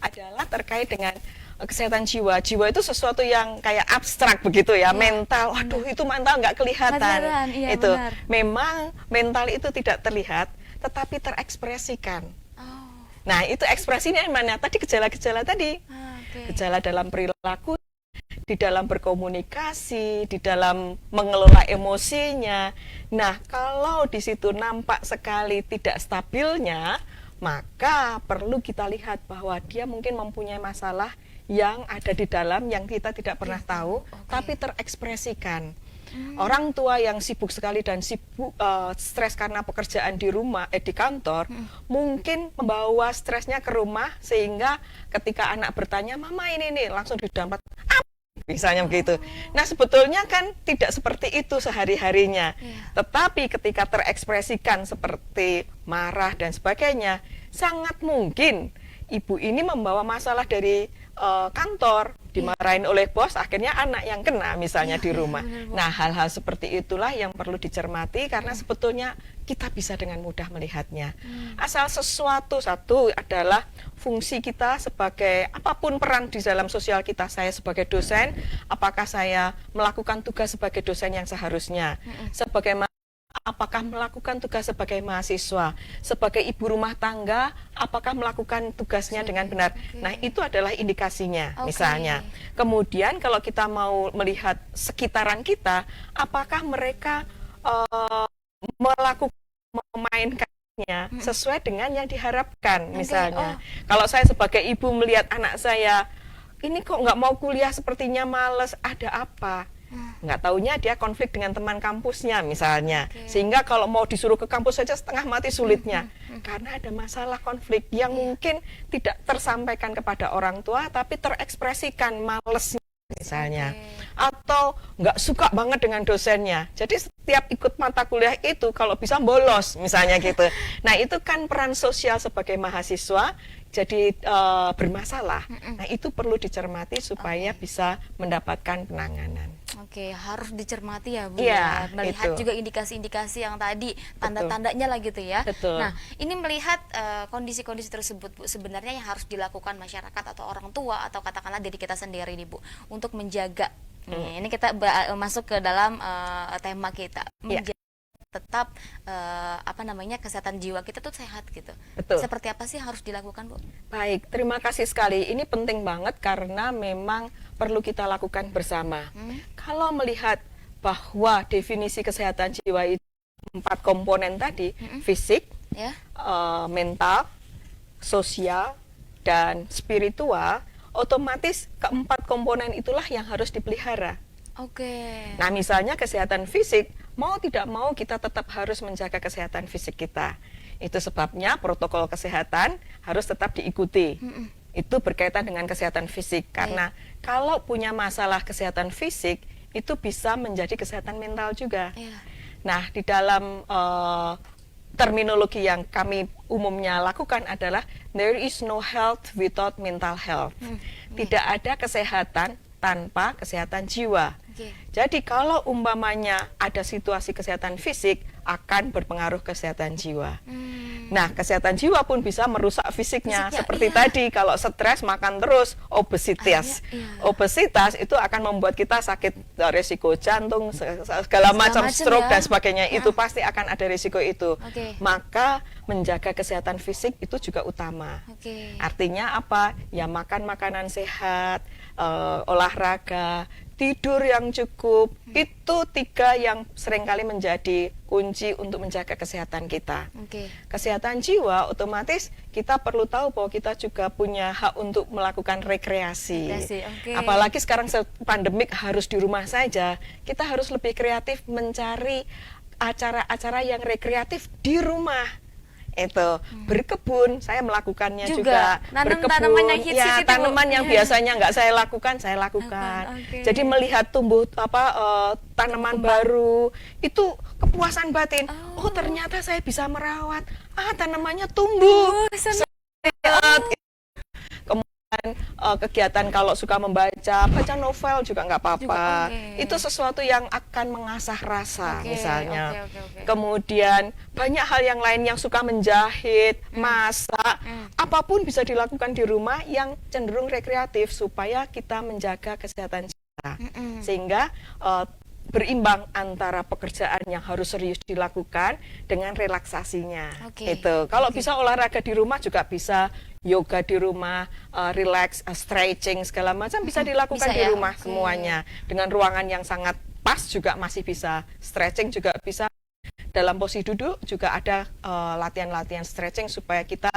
adalah terkait dengan kesehatan jiwa. Jiwa itu sesuatu yang kayak abstrak begitu ya, mental. Waduh, itu mental nggak kelihatan. Beneran, iya, Itu benar. memang mental itu tidak terlihat, tetapi terekspresikan. Oh, Nah, itu ekspresinya yang mana? Tadi gejala-gejala tadi, oke. gejala dalam perilaku, di dalam berkomunikasi, di dalam mengelola emosinya. Nah, kalau di situ nampak sekali tidak stabilnya, maka perlu kita lihat bahwa dia mungkin mempunyai masalah yang ada di dalam yang kita tidak pernah tahu, tapi terekspresikan. Orang tua yang sibuk sekali dan sibuk stres karena pekerjaan di rumah, di kantor, mungkin membawa stresnya ke rumah sehingga ketika anak bertanya, "Mama ini nih," langsung didampar, misalnya begitu. Nah, sebetulnya kan tidak seperti itu sehari-harinya. Tetapi ketika terekspresikan seperti marah dan sebagainya, sangat mungkin ibu ini membawa masalah dari kantor, dimarahin oleh bos, akhirnya anak yang kena misalnya di rumah. Nah, hal-hal seperti itulah yang perlu dicermati karena sebetulnya kita bisa dengan mudah melihatnya. Asal sesuatu satu adalah fungsi kita sebagai apapun peran di dalam sosial kita. Saya sebagai dosen, apakah saya melakukan tugas sebagai dosen yang seharusnya? Apakah melakukan tugas sebagai mahasiswa, sebagai ibu rumah tangga, apakah melakukan tugasnya dengan benar? Nah, itu adalah indikasinya, misalnya. Kemudian kalau kita mau melihat sekitaran kita, apakah mereka memainkannya sesuai dengan yang diharapkan, misalnya. Kalau saya sebagai ibu melihat anak saya, ini kok nggak mau kuliah, sepertinya males, ada apa? Nggak taunya dia konflik dengan teman kampusnya misalnya, sehingga kalau mau disuruh ke kampus saja setengah mati sulitnya, karena ada masalah konflik yang mungkin tidak tersampaikan kepada orang tua tapi terekspresikan malesnya misalnya, atau nggak suka banget dengan dosennya, jadi setiap ikut mata kuliah itu kalau bisa bolos misalnya gitu. Nah, itu kan peran sosial sebagai mahasiswa jadi bermasalah. Nah, itu perlu dicermati supaya bisa mendapatkan penanganan. Oke, harus dicermati ya Bu Iya, ya. Melihat itu. juga indikasi-indikasi yang tadi, tanda-tandanya lah gitu ya. Betul. Nah, ini melihat kondisi-kondisi tersebut Bu, sebenarnya yang harus dilakukan masyarakat atau orang tua atau katakanlah diri kita sendiri nih Bu, untuk menjaga. Nih, ini kita masuk ke dalam tema kita. Iya. Tetap kesehatan jiwa kita tuh sehat gitu. Betul. Seperti apa sih yang harus dilakukan Bu? Baik, terima kasih sekali. Ini penting banget karena memang perlu kita lakukan bersama. Kalau melihat bahwa definisi kesehatan jiwa itu 4 komponen tadi, fisik, Ya. Mental, sosial, dan spiritual, otomatis keempat komponen itulah yang harus dipelihara. Oke. Nah, misalnya kesehatan fisik, mau tidak mau kita tetap harus menjaga kesehatan fisik kita. Itu sebabnya protokol kesehatan harus tetap diikuti. Itu berkaitan dengan kesehatan fisik, karena kalau punya masalah kesehatan fisik, itu bisa menjadi kesehatan mental juga. Iya. Nah, di dalam terminologi yang kami umumnya lakukan adalah there is no health without mental health. Tidak ada kesehatan tanpa kesehatan jiwa. Oke. Jadi kalau umpamanya ada situasi kesehatan fisik akan berpengaruh kesehatan jiwa. Nah, kesehatan jiwa pun bisa merusak fisiknya. Fisiknya, Seperti iya. tadi, kalau stres makan terus, obesitas. Iya. Obesitas itu akan membuat kita sakit resiko jantung, segala macam macam stroke ya. dan sebagainya. Itu pasti akan ada risiko itu. Oke. Maka menjaga kesehatan fisik itu juga utama. Oke. Artinya apa? Ya makan makanan sehat, olahraga, tidur yang cukup, itu 3 yang seringkali menjadi kunci untuk menjaga kesehatan kita. Oke. Kesehatan jiwa otomatis kita perlu tahu bahwa kita juga punya hak untuk melakukan rekreasi. Oke. Apalagi sekarang pandemik harus di rumah saja, kita harus lebih kreatif mencari acara-acara yang rekreatif di rumah. Itu berkebun, saya melakukannya juga nanam berkebun, tanaman yang hits ya itu, Bu. tanaman yang biasanya nggak saya lakukan. Oke. Jadi melihat tumbuh tanaman baru itu kepuasan batin. Oh ternyata saya bisa merawat, tanamannya tumbuh. Kegiatan kalau suka baca novel juga nggak apa-apa. Itu sesuatu yang akan mengasah rasa misalnya. Kemudian banyak hal yang lain yang suka menjahit, masak, apapun bisa dilakukan di rumah yang cenderung rekreatif supaya kita menjaga kesehatan kita. Sehingga berimbang antara pekerjaan yang harus serius dilakukan dengan relaksasinya. Itu. Kalau bisa olahraga di rumah juga bisa, yoga di rumah, relax, stretching segala macam bisa dilakukan di rumah semuanya. Dengan ruangan yang sangat pas juga masih bisa, stretching juga bisa. Dalam posisi duduk juga ada latihan-latihan stretching supaya kita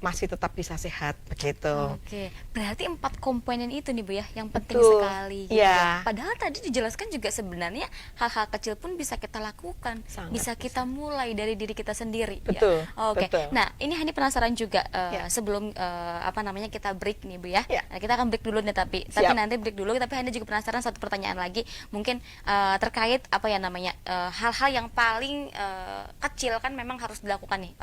masih tetap bisa sehat begitu. Oke, berarti 4 komponen itu nih Bu ya, yang penting Betul. sekali. Gitu. Ya. Padahal tadi dijelaskan juga sebenarnya hal-hal kecil pun bisa kita lakukan, bisa kita mulai dari diri kita sendiri. Betul. Ya? Oke. Betul. Nah, ini Hani penasaran juga sebelum kita break nih Bu ya. Nah, kita akan break dulu nih tapi nanti break dulu. Tapi Hani juga penasaran satu pertanyaan lagi, mungkin terkait hal-hal yang paling kecil kan memang harus dilakukan nih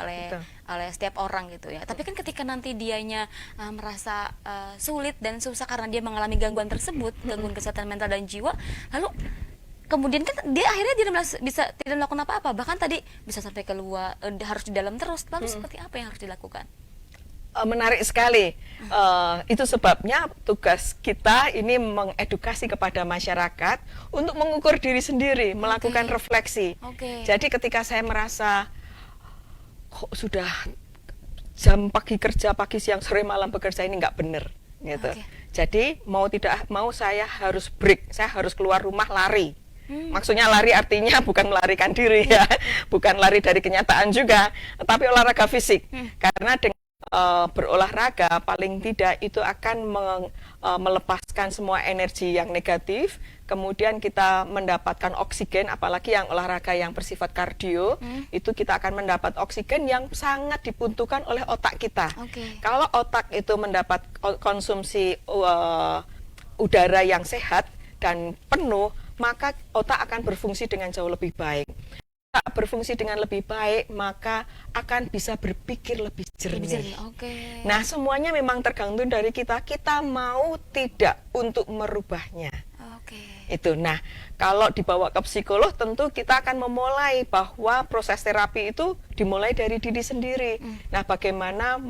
oleh setiap orang gitu ya. Tapi kan ketika nanti dianya merasa sulit dan susah karena dia mengalami gangguan tersebut, gangguan kesehatan mental dan jiwa, lalu kemudian kan dia akhirnya bisa tidak melakukan apa-apa, bahkan tadi bisa sampai keluar harus di dalam terus. Lalu seperti apa yang harus dilakukan? Menarik sekali. Itu sebabnya tugas kita ini mengedukasi kepada masyarakat untuk mengukur diri sendiri, melakukan refleksi. Jadi ketika saya merasa kok sudah jam pagi kerja, pagi siang sore malam bekerja ini nggak benar gitu. Jadi mau tidak mau saya harus break, saya harus keluar rumah lari. Maksudnya lari artinya bukan melarikan diri ya, bukan lari dari kenyataan juga, tapi olahraga fisik. Karena dengan berolahraga paling tidak itu akan melepaskan semua energi yang negatif, kemudian kita mendapatkan oksigen, apalagi yang olahraga yang bersifat kardio, itu kita akan mendapat oksigen yang sangat dibutuhkan oleh otak kita. Kalau otak itu mendapat konsumsi udara yang sehat dan penuh, maka otak akan berfungsi dengan jauh lebih baik. Berfungsi dengan lebih baik, maka akan bisa berpikir lebih jernih. Nah, semuanya memang tergantung dari kita mau tidak untuk merubahnya. Itu. Nah, kalau dibawa ke psikolog, tentu kita akan memulai bahwa proses terapi itu dimulai dari diri sendiri. Nah, bagaimana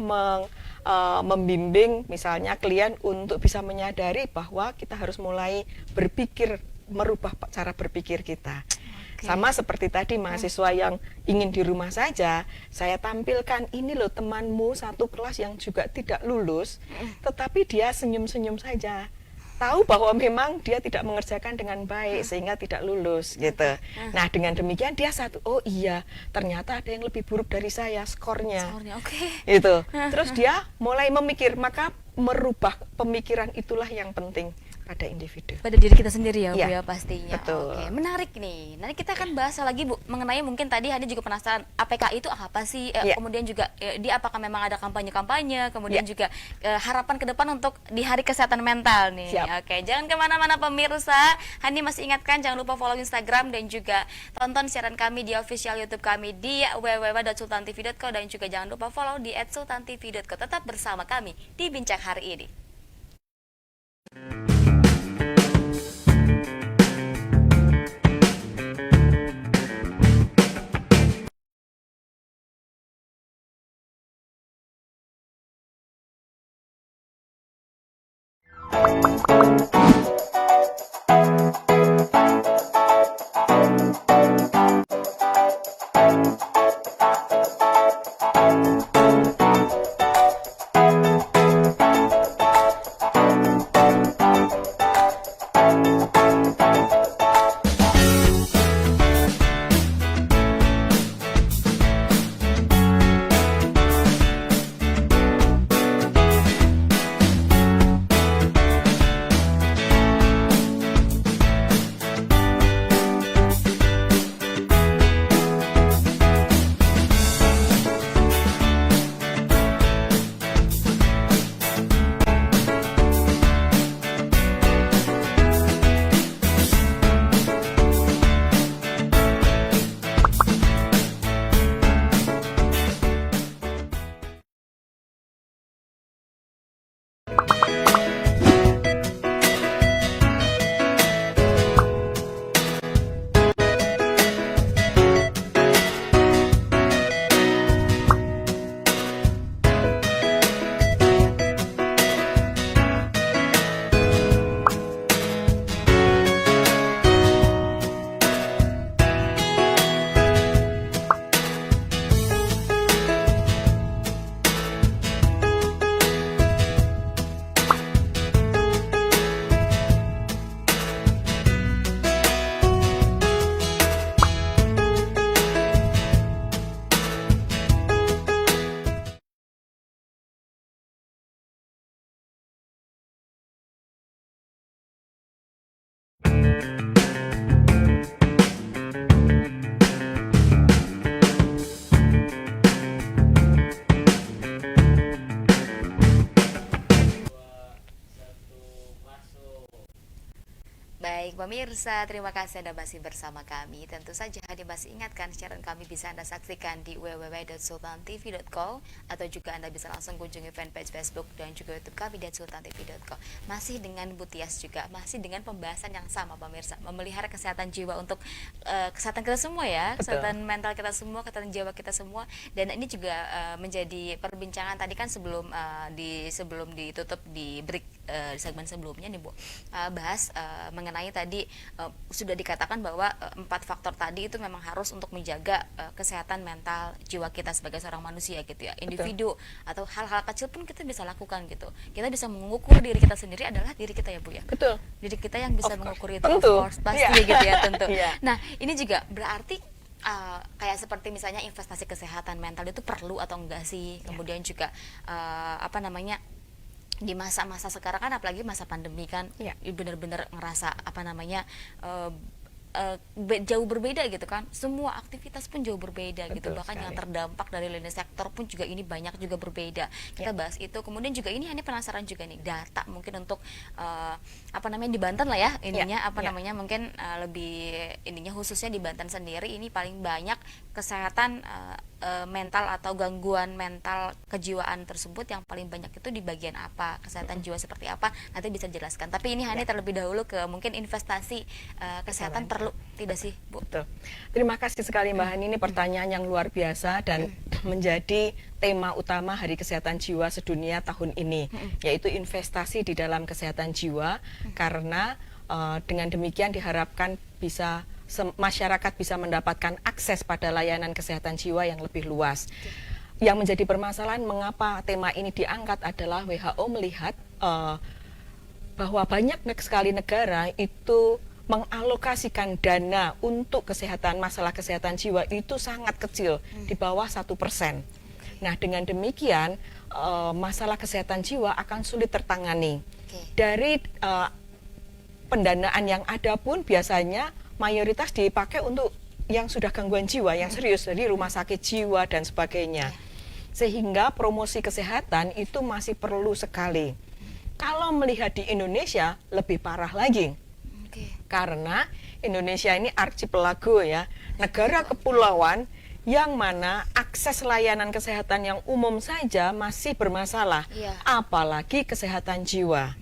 membimbing misalnya klien untuk bisa menyadari bahwa kita harus mulai berpikir, merubah cara berpikir kita. Sama seperti tadi mahasiswa yang ingin di rumah saja, saya tampilkan ini loh temanmu satu kelas yang juga tidak lulus, tetapi dia senyum-senyum saja. Tahu bahwa memang dia tidak mengerjakan dengan baik sehingga tidak lulus gitu. Nah, dengan demikian dia oh iya, ternyata ada yang lebih buruk dari saya skornya. Itu. Terus dia mulai memikir, maka merubah pemikiran itulah yang penting pada individu. Pada diri kita sendiri ya, Bu ya pastinya. Betul. Menarik nih. Nanti kita akan bahas lagi Bu mengenai mungkin tadi Hani juga penasaran APK itu apa sih? Kemudian juga dia apakah memang ada kampanye-kampanye? Kemudian juga harapan ke depan untuk di Hari Kesehatan Mental nih. Jangan kemana-mana pemirsa. Hani masih ingatkan jangan lupa follow Instagram dan juga tonton siaran kami di official YouTube kami di www.sultantv.co dan juga jangan lupa follow di @sultantv.co. Tetap bersama kami di Bincang Hari ini. pemirsa, terima kasih Anda masih bersama kami. Tentu saja Anda masih ingatkan siaran kami bisa Anda saksikan di www.sultantv.co atau juga Anda bisa langsung kunjungi fanpage Facebook dan juga YouTube kami di sultantv.co. Masih dengan Bu Tias juga, masih dengan pembahasan yang sama pemirsa, memelihara kesehatan jiwa untuk kesehatan kita semua ya, Betul. kesehatan mental kita semua, kesehatan jiwa kita semua. Dan ini juga menjadi perbincangan tadi kan sebelum ditutup di break di segmen sebelumnya nih Bu, bahas mengenai tadi sudah dikatakan bahwa 4 faktor tadi itu memang harus untuk menjaga kesehatan mental jiwa kita sebagai seorang manusia gitu ya, individu. Atau hal-hal kecil pun kita bisa lakukan gitu. Kita bisa mengukur diri kita sendiri adalah diri kita ya Bu ya. Betul. Diri kita yang bisa mengukur itu, Tentu. of course, pasti gitu ya tentu. Iya. Nah ini juga berarti kayak seperti misalnya investasi kesehatan mental itu perlu atau enggak sih? Kemudian juga apa namanya, di masa-masa sekarang kan apalagi masa pandemi kan, bener-bener ngerasa apa namanya jauh berbeda gitu kan, semua aktivitas pun jauh berbeda. Betul gitu, bahkan sekali. yang terdampak dari lini sektor pun juga ini banyak juga berbeda. Kita bahas itu. Kemudian juga ini penasaran juga nih, data mungkin untuk apa namanya di Banten lah ya ininya, apa namanya mungkin lebih ininya khususnya di Banten sendiri ini paling banyak kesehatan mental atau gangguan mental kejiwaan tersebut yang paling banyak itu di bagian apa, kesehatan jiwa seperti apa, nanti bisa jelaskan. Tapi ini Hani terlebih dahulu ke mungkin investasi kesehatan perlu tidak sih Bu? Betul. Terima kasih sekali Mbak Hani, ini pertanyaan yang luar biasa dan menjadi tema utama Hari Kesehatan Jiwa Sedunia tahun ini, yaitu investasi di dalam kesehatan jiwa, karena dengan demikian diharapkan bisa masyarakat bisa mendapatkan akses pada layanan kesehatan jiwa yang lebih luas. Yang menjadi permasalahan mengapa tema ini diangkat adalah WHO melihat bahwa banyak sekali negara itu mengalokasikan dana untuk kesehatan, masalah kesehatan jiwa itu sangat kecil, di bawah 1%. Nah, dengan demikian masalah kesehatan jiwa akan sulit tertangani. Dari pendanaan yang ada pun biasanya mayoritas dipakai untuk yang sudah gangguan jiwa, yang serius, dari rumah sakit jiwa dan sebagainya. Sehingga promosi kesehatan itu masih perlu sekali. Kalau melihat di Indonesia, lebih parah lagi. Karena Indonesia ini archipelago ya, negara kepulauan yang mana akses layanan kesehatan yang umum saja masih bermasalah, apalagi kesehatan jiwa.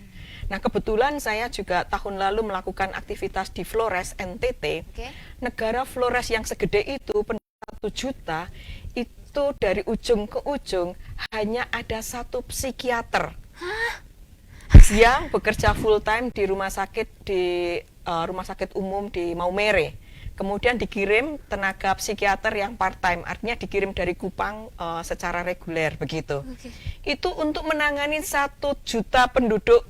Nah, kebetulan saya juga tahun lalu melakukan aktivitas di Flores, NTT. Negara Flores yang segede itu, 1 juta, itu dari ujung ke ujung hanya ada 1 psikiater yang bekerja full time di rumah sakit umum di Maumere. Kemudian dikirim tenaga psikiater yang part time, artinya dikirim dari Kupang secara reguler begitu. Itu untuk menangani 1 juta penduduk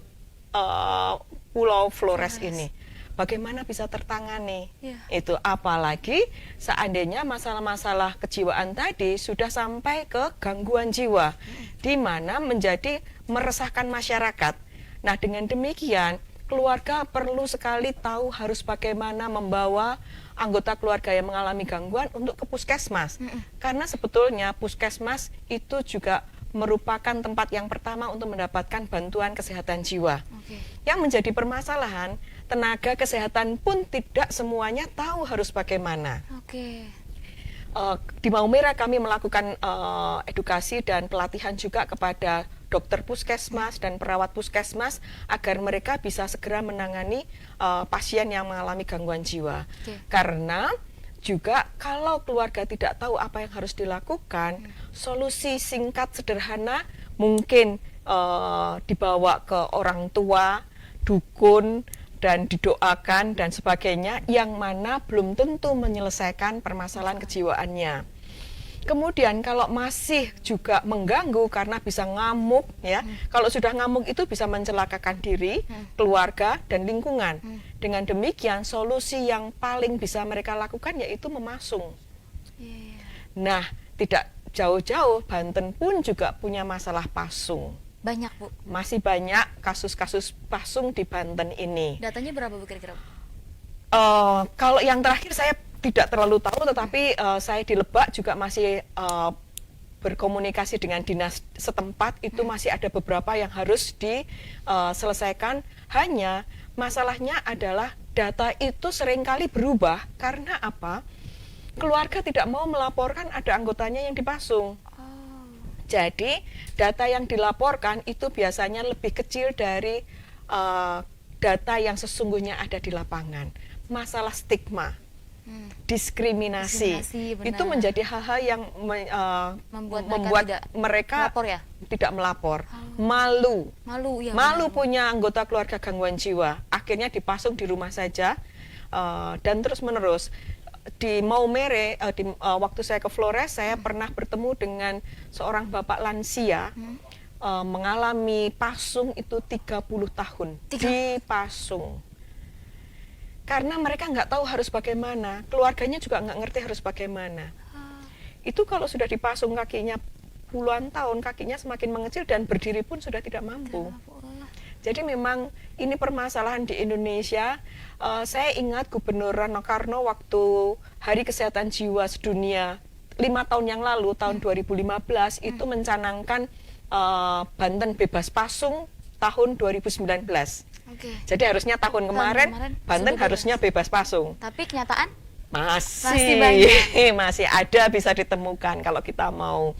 Pulau Flores ini. Bagaimana bisa tertangani? Itu apalagi seandainya masalah-masalah kejiwaan tadi sudah sampai ke gangguan jiwa, di mana menjadi meresahkan masyarakat. Nah, dengan demikian keluarga perlu sekali tahu harus bagaimana membawa anggota keluarga yang mengalami gangguan untuk ke puskesmas. Karena sebetulnya puskesmas itu juga merupakan tempat yang pertama untuk mendapatkan bantuan kesehatan jiwa. Yang menjadi permasalahan, tenaga kesehatan pun tidak semuanya tahu harus bagaimana. Di Maumere kami melakukan edukasi dan pelatihan juga kepada dokter puskesmas dan perawat puskesmas agar mereka bisa segera menangani pasien yang mengalami gangguan jiwa. Karena juga kalau keluarga tidak tahu apa yang harus dilakukan, solusi singkat sederhana mungkin dibawa ke orang tua, dukun, dan didoakan dan sebagainya, yang mana belum tentu menyelesaikan permasalahan kejiwaannya. Kemudian kalau masih juga mengganggu karena bisa ngamuk ya, kalau sudah ngamuk itu bisa mencelakakan diri, keluarga, dan lingkungan. Dengan demikian solusi yang paling bisa mereka lakukan yaitu memasung. Nah, tidak jauh-jauh, Banten pun juga punya masalah pasung. Banyak Bu? Masih banyak kasus-kasus pasung di Banten ini. Datanya berapa Bu kira-kira? Kalau yang terakhir saya tidak terlalu tahu, tetapi saya di Lebak juga masih berkomunikasi dengan dinas setempat, itu masih ada beberapa yang harus diselesaikan. Hanya masalahnya adalah data itu seringkali berubah karena apa? Keluarga tidak mau melaporkan ada anggotanya yang dipasung. Jadi data yang dilaporkan itu biasanya lebih kecil dari data yang sesungguhnya ada di lapangan. Masalah stigma, diskriminasi benar. itu menjadi hal-hal yang membuat mereka tidak melapor. Malu ya, malu punya anggota keluarga gangguan jiwa, akhirnya dipasung di rumah saja, dan terus menerus. Di Maumere, waktu saya ke Flores, saya pernah bertemu dengan seorang bapak lansia, mengalami pasung itu 30 tahun dipasung. Karena mereka nggak tahu harus bagaimana, keluarganya juga nggak ngerti harus bagaimana. Itu kalau sudah dipasung kakinya puluhan tahun, kakinya semakin mengecil dan berdiri pun sudah tidak mampu. Jadi memang ini permasalahan di Indonesia. Saya ingat Gubernur Rano Karno waktu Hari Kesehatan Jiwa Sedunia 5 tahun yang lalu, tahun 2015, itu mencanangkan Banten bebas pasung tahun 2019. Jadi harusnya tahun kemarin Banten harusnya bebas pasung. Tapi kenyataan? Masih ada, bisa ditemukan. Kalau kita mau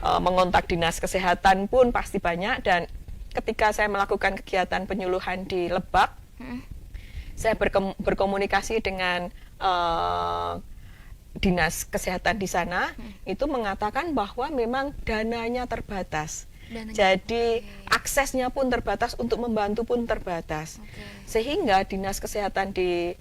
mengontak dinas kesehatan pun pasti banyak. Dan ketika saya melakukan kegiatan penyuluhan di Lebak, saya berkomunikasi dengan dinas kesehatan di sana, itu mengatakan bahwa memang dananya terbatas. Jadi aksesnya pun terbatas, untuk membantu pun terbatas. Sehingga dinas kesehatan di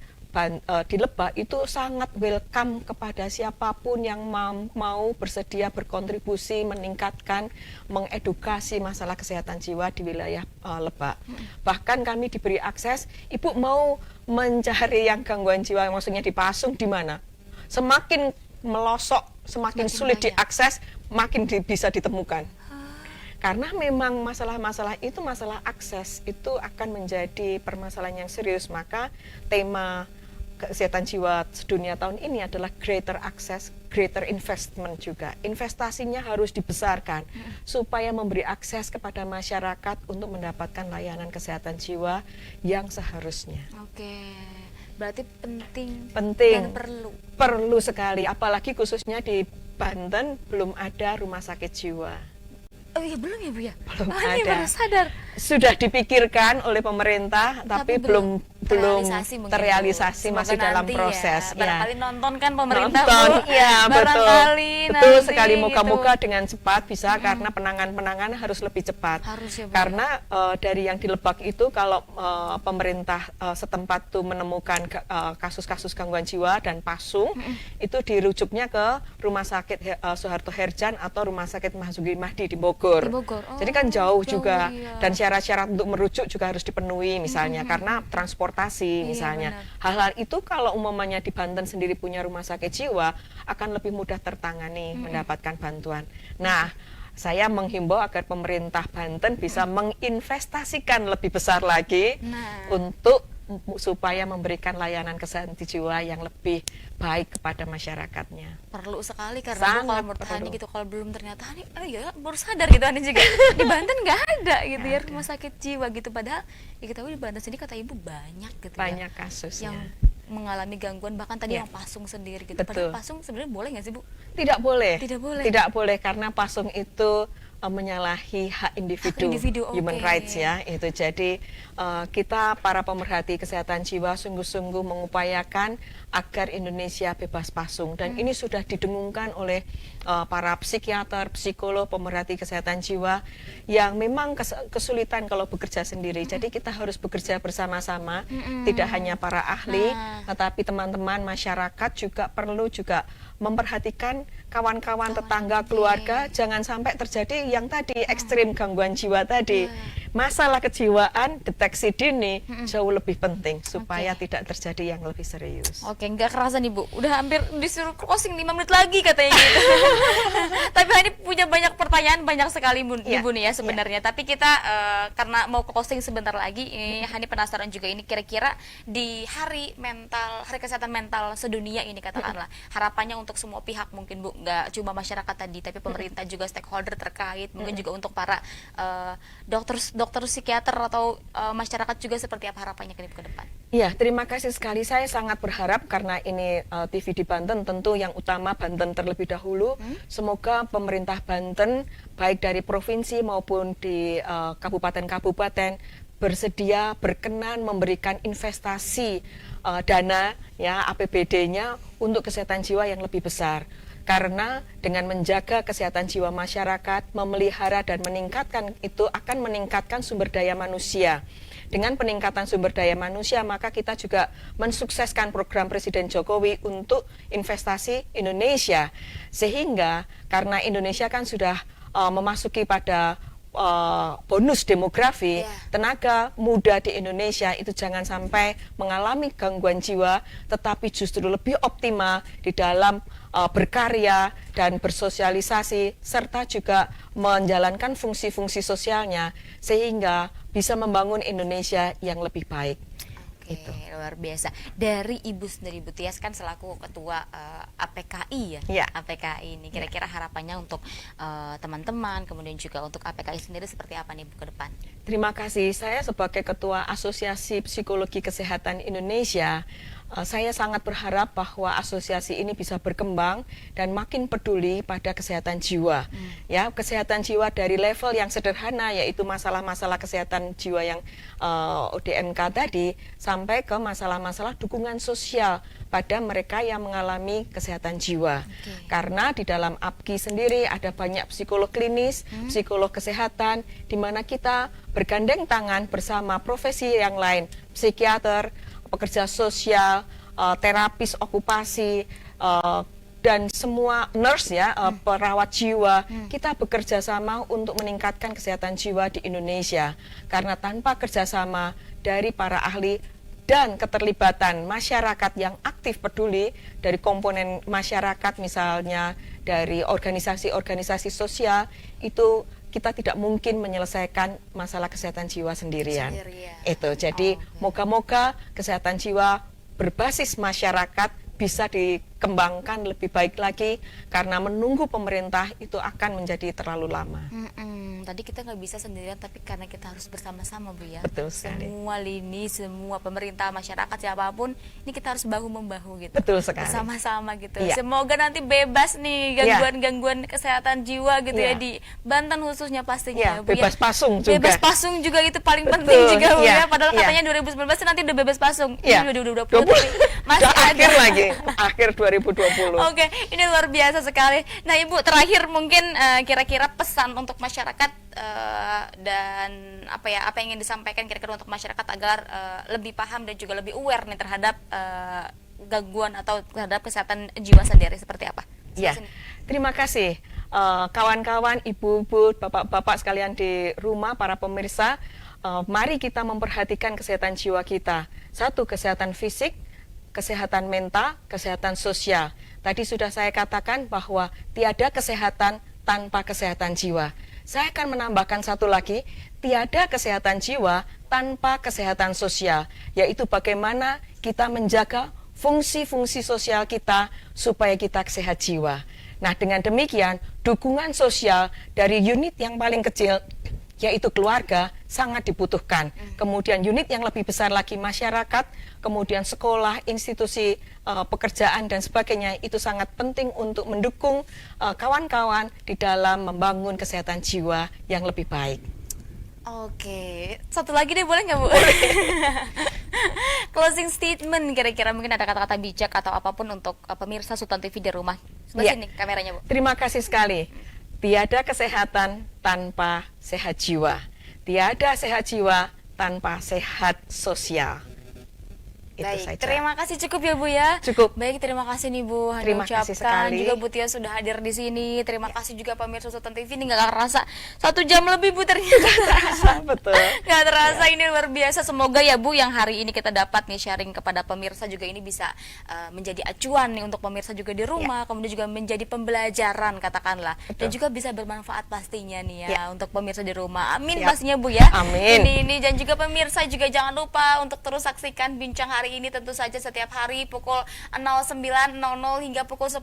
Lebak itu sangat welcome kepada siapapun yang mau bersedia berkontribusi meningkatkan, mengedukasi masalah kesehatan jiwa di wilayah Lebak. Bahkan kami diberi akses, ibu mau mencari yang gangguan jiwa, maksudnya dipasung di mana? Semakin melosok, semakin sulit diakses, makin bisa ditemukan. Karena memang masalah-masalah itu, masalah akses itu akan menjadi permasalahan yang serius. Maka tema kesehatan jiwa sedunia tahun ini adalah greater access, greater investment juga. Investasinya harus dibesarkan supaya memberi akses kepada masyarakat untuk mendapatkan layanan kesehatan jiwa yang seharusnya. Berarti penting dan perlu sekali, apalagi khususnya di Banten belum ada rumah sakit jiwa. Belum ya Bu ya? Belum ada. Ini baru sadar. Sudah dipikirkan oleh pemerintah, tapi belum terrealisasi, masih dalam proses. Barangkali nonton kan pemerintah. Betul sekali. Moga-moga dengan cepat bisa, karena penanganan harus lebih cepat. Karena dari yang di Lebak itu, kalau pemerintah setempat tuh menemukan kasus-kasus gangguan jiwa dan pasung, itu dirujuknya ke Rumah Sakit Soeharto Herjan atau Rumah Sakit Mahzuki Mahdi di Bogor. Jadi kan jauh juga, dan syarat-syarat untuk merujuk juga harus dipenuhi misalnya, karena transportasi misalnya. Hal-hal itu kalau umpamanya di Banten sendiri punya rumah sakit jiwa, akan lebih mudah tertangani, mendapatkan bantuan. Nah, saya menghimbau agar pemerintah Banten bisa menginvestasikan lebih besar lagi untuk supaya memberikan layanan kesehatan jiwa yang lebih baik kepada masyarakatnya. Perlu sekali, karena kalau menurut Hani gitu, kalau belum ternyata Hani, baru sadar gitu Hani juga, di Banten nggak ada gitu ya rumah sakit jiwa gitu, padahal ya kita tahu di Banten sendiri kata ibu banyak gitu banyak kasusnya yang mengalami gangguan, bahkan tadi yang pasung sendiri gitu. Padahal pasung sebenarnya boleh nggak sih Bu? Tidak boleh. Tidak boleh Karena pasung itu menyalahi hak individu, human rights ya. Itu jadi kita para pemerhati kesehatan jiwa sungguh-sungguh mengupayakan agar Indonesia bebas pasung, dan ini sudah didengungkan oleh para psikiater, psikolog, pemerhati kesehatan jiwa yang memang kesulitan kalau bekerja sendiri. Jadi kita harus bekerja bersama-sama, tidak hanya para ahli, tetapi teman-teman masyarakat juga perlu juga memperhatikan kawan-kawan, tetangga, keluarga, jangan sampai terjadi yang tadi ekstrim gangguan jiwa tadi. Masalah kejiwaan, deteksi dini jauh lebih penting supaya tidak terjadi yang lebih serius. Nggak kerasa nih Bu, udah hampir disuruh closing 5 menit lagi katanya gitu. Tapi ini punya banyak pertanyaan, banyak sekali Ibu nih ya sebenarnya. Tapi kita karena mau closing sebentar lagi, ini Hani penasaran juga, ini kira-kira di Hari Kesehatan Mental Sedunia ini katakanlah, harapannya untuk semua pihak mungkin Bu, nggak cuma masyarakat tadi, tapi pemerintah juga, stakeholder terkait, mungkin juga untuk para dokter psikiater atau masyarakat juga seperti apa harapannya ke depan? Iya, terima kasih sekali. Saya sangat berharap karena ini TV di Banten, tentu yang utama Banten terlebih dahulu. Semoga pemerintah Banten, baik dari provinsi maupun di kabupaten-kabupaten, bersedia berkenan memberikan investasi dana ya APBD-nya untuk kesehatan jiwa yang lebih besar. Karena dengan menjaga kesehatan jiwa masyarakat, memelihara dan meningkatkan itu akan meningkatkan sumber daya manusia. Dengan peningkatan sumber daya manusia, maka kita juga mensukseskan program Presiden Jokowi untuk investasi Indonesia. Sehingga karena Indonesia kan sudah memasuki pada bonus demografi, tenaga muda di Indonesia itu jangan sampai mengalami gangguan jiwa, tetapi justru lebih optimal di dalam berkarya dan bersosialisasi, serta juga menjalankan fungsi-fungsi sosialnya, sehingga bisa membangun Indonesia yang lebih baik. Oke, luar biasa. Dari Ibu sendiri, Bu Tias kan selaku ketua APKI ya, APKI ini kira-kira harapannya untuk teman-teman, kemudian juga untuk APKI sendiri seperti apa nih Bu ke depan? Terima kasih. Saya sebagai ketua Asosiasi Psikologi Kesehatan Indonesia, saya sangat berharap bahwa asosiasi ini bisa berkembang dan makin peduli pada kesehatan jiwa. Ya, kesehatan jiwa dari level yang sederhana, yaitu masalah-masalah kesehatan jiwa yang ODMK tadi, sampai ke masalah-masalah dukungan sosial pada mereka yang mengalami kesehatan jiwa. Karena di dalam APKI sendiri ada banyak psikolog klinis, psikolog kesehatan, di mana kita bergandeng tangan bersama profesi yang lain, psikiater, pekerja sosial, terapis okupasi, dan semua nurse ya, perawat jiwa. Kita bekerja sama untuk meningkatkan kesehatan jiwa di Indonesia. Karena tanpa kerjasama dari para ahli dan keterlibatan masyarakat yang aktif peduli dari komponen masyarakat, misalnya dari organisasi-organisasi sosial, itu kita tidak mungkin menyelesaikan masalah kesehatan jiwa sendirian. Itu. Jadi moga-moga kesehatan jiwa berbasis masyarakat bisa dikembangkan lebih baik lagi, karena menunggu pemerintah itu akan menjadi terlalu lama. Tadi kita nggak bisa sendirian, tapi karena kita harus bersama-sama Bu ya. Betul sekali. Semua lini, semua pemerintah, masyarakat, siapapun, ini kita harus bahu-membahu gitu. Betul sekali. Bersama-sama gitu. Semoga nanti bebas nih gangguan-gangguan kesehatan jiwa gitu ya di Banten khususnya pastinya. Bu, bebas pasung juga. Bebas pasung juga itu paling penting juga Bu ya. Padahal katanya 2019 nanti udah bebas pasung. Ini 2020 masih ada. Akhir lagi, akhir 2020. Oke, ini luar biasa sekali. Nah Ibu, terakhir mungkin kira-kira pesan untuk masyarakat dan apa yang ingin disampaikan kira-kira untuk masyarakat agar lebih paham dan juga lebih aware nih terhadap gangguan atau terhadap kesehatan jiwa sendiri seperti apa? Ya, terima kasih kawan-kawan, ibu-ibu, bapak-bapak sekalian di rumah, para pemirsa. Mari kita memperhatikan kesehatan jiwa kita. Satu, kesehatan fisik, kesehatan mental, kesehatan sosial. Tadi sudah saya katakan bahwa tiada kesehatan tanpa kesehatan jiwa. Saya akan menambahkan satu lagi, tiada kesehatan jiwa tanpa kesehatan sosial, yaitu bagaimana kita menjaga fungsi-fungsi sosial kita supaya kita sehat jiwa. Nah, dengan demikian, dukungan sosial dari unit yang paling kecil, yaitu keluarga, sangat dibutuhkan. Kemudian unit yang lebih besar lagi masyarakat, kemudian sekolah, institusi pekerjaan dan sebagainya, itu sangat penting untuk mendukung kawan-kawan di dalam membangun kesehatan jiwa yang lebih baik. Oke, satu lagi deh boleh nggak Bu? Closing statement kira-kira, mungkin ada kata-kata bijak atau apapun untuk pemirsa Sultan TV di rumah. Sebelah sini kameranya Bu. Terima kasih sekali. Tiada kesehatan tanpa sehat jiwa. Tiada sehat jiwa tanpa sehat sosial. Baik, terima kasih cukup ya Bu ya. Cukup. Baik, terima kasih nih Bu. Terima kasih sekali. Juga Bu Tia sudah hadir di sini. Terima kasih juga pemirsa Sultan TV. Ini nggak kerasa 1 jam lebih Bu ternyata. Terasa, betul. Nggak terasa, ini luar biasa. Semoga ya Bu yang hari ini kita dapat nih sharing kepada pemirsa juga ini bisa menjadi acuan nih untuk pemirsa juga di rumah. Kemudian juga menjadi pembelajaran katakanlah. Betul. Dan juga bisa bermanfaat pastinya nih ya untuk pemirsa di rumah. Amin Siap. pastinya Bu ya. Amin. Ini dan juga pemirsa juga jangan lupa untuk terus saksikan bincang hari hari ini tentu saja setiap hari pukul 09.00 hingga pukul 10.00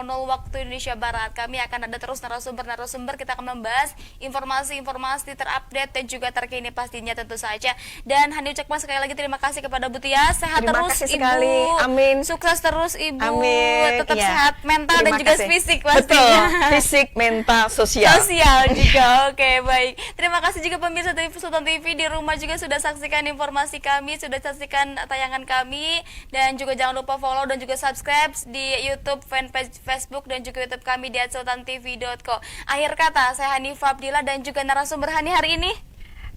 waktu Indonesia Barat. Kami akan ada terus narasumber-narasumber, kita akan membahas informasi-informasi terupdate dan juga terkini pastinya tentu saja. Dan Hani ucapkan sekali lagi terima kasih kepada Bu Tia, sehat Terima terus kasih Ibu. sekali. Amin. Sukses terus Ibu. Amin. Tetap Iya. sehat mental dan Terima juga kasih. fisik Betul, pastinya. fisik, mental, sosial. Sosial juga. Oke, baik. Terima kasih juga pemirsa dari Sultan TV di rumah juga sudah saksikan informasi kami, sudah saksikan tayangan kami, dan juga jangan lupa follow dan juga subscribe di YouTube, fanpage Facebook dan juga YouTube kami di @sultantv.co. Akhir kata, saya Hanifah Abdillah dan juga narasumber Hani hari ini.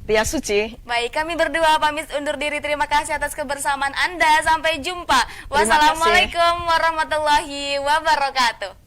Tia Suci. Baik, kami berdua pamit undur diri. Terima kasih atas kebersamaan Anda. Sampai jumpa. Terima kasih. Wassalamualaikum warahmatullahi wabarakatuh.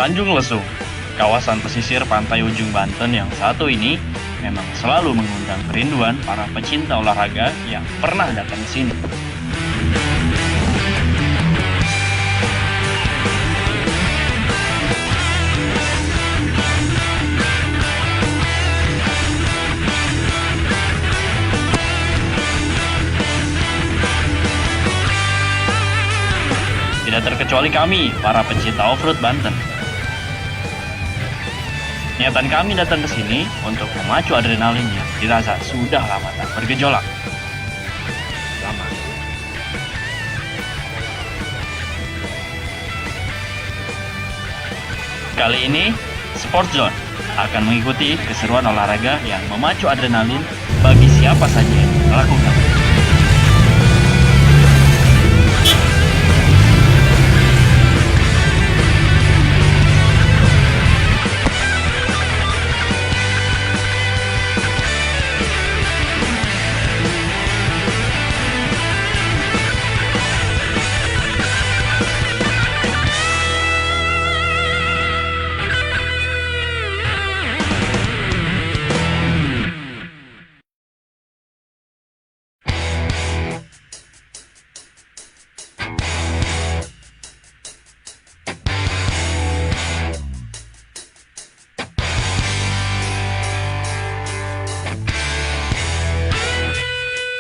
Tanjung Lesung, kawasan pesisir pantai ujung Banten yang satu ini memang selalu mengundang kerinduan para pecinta olahraga yang pernah datang ke sini. Tidak terkecuali kami, para pecinta off-road Banten. Niatan kami datang ke sini untuk memacu adrenalin yang dirasa sudah lama tak bergejolak. Lama. Kali ini, Sport Zone akan mengikuti keseruan olahraga yang memacu adrenalin bagi siapa saja yang melakukan.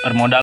Bermodal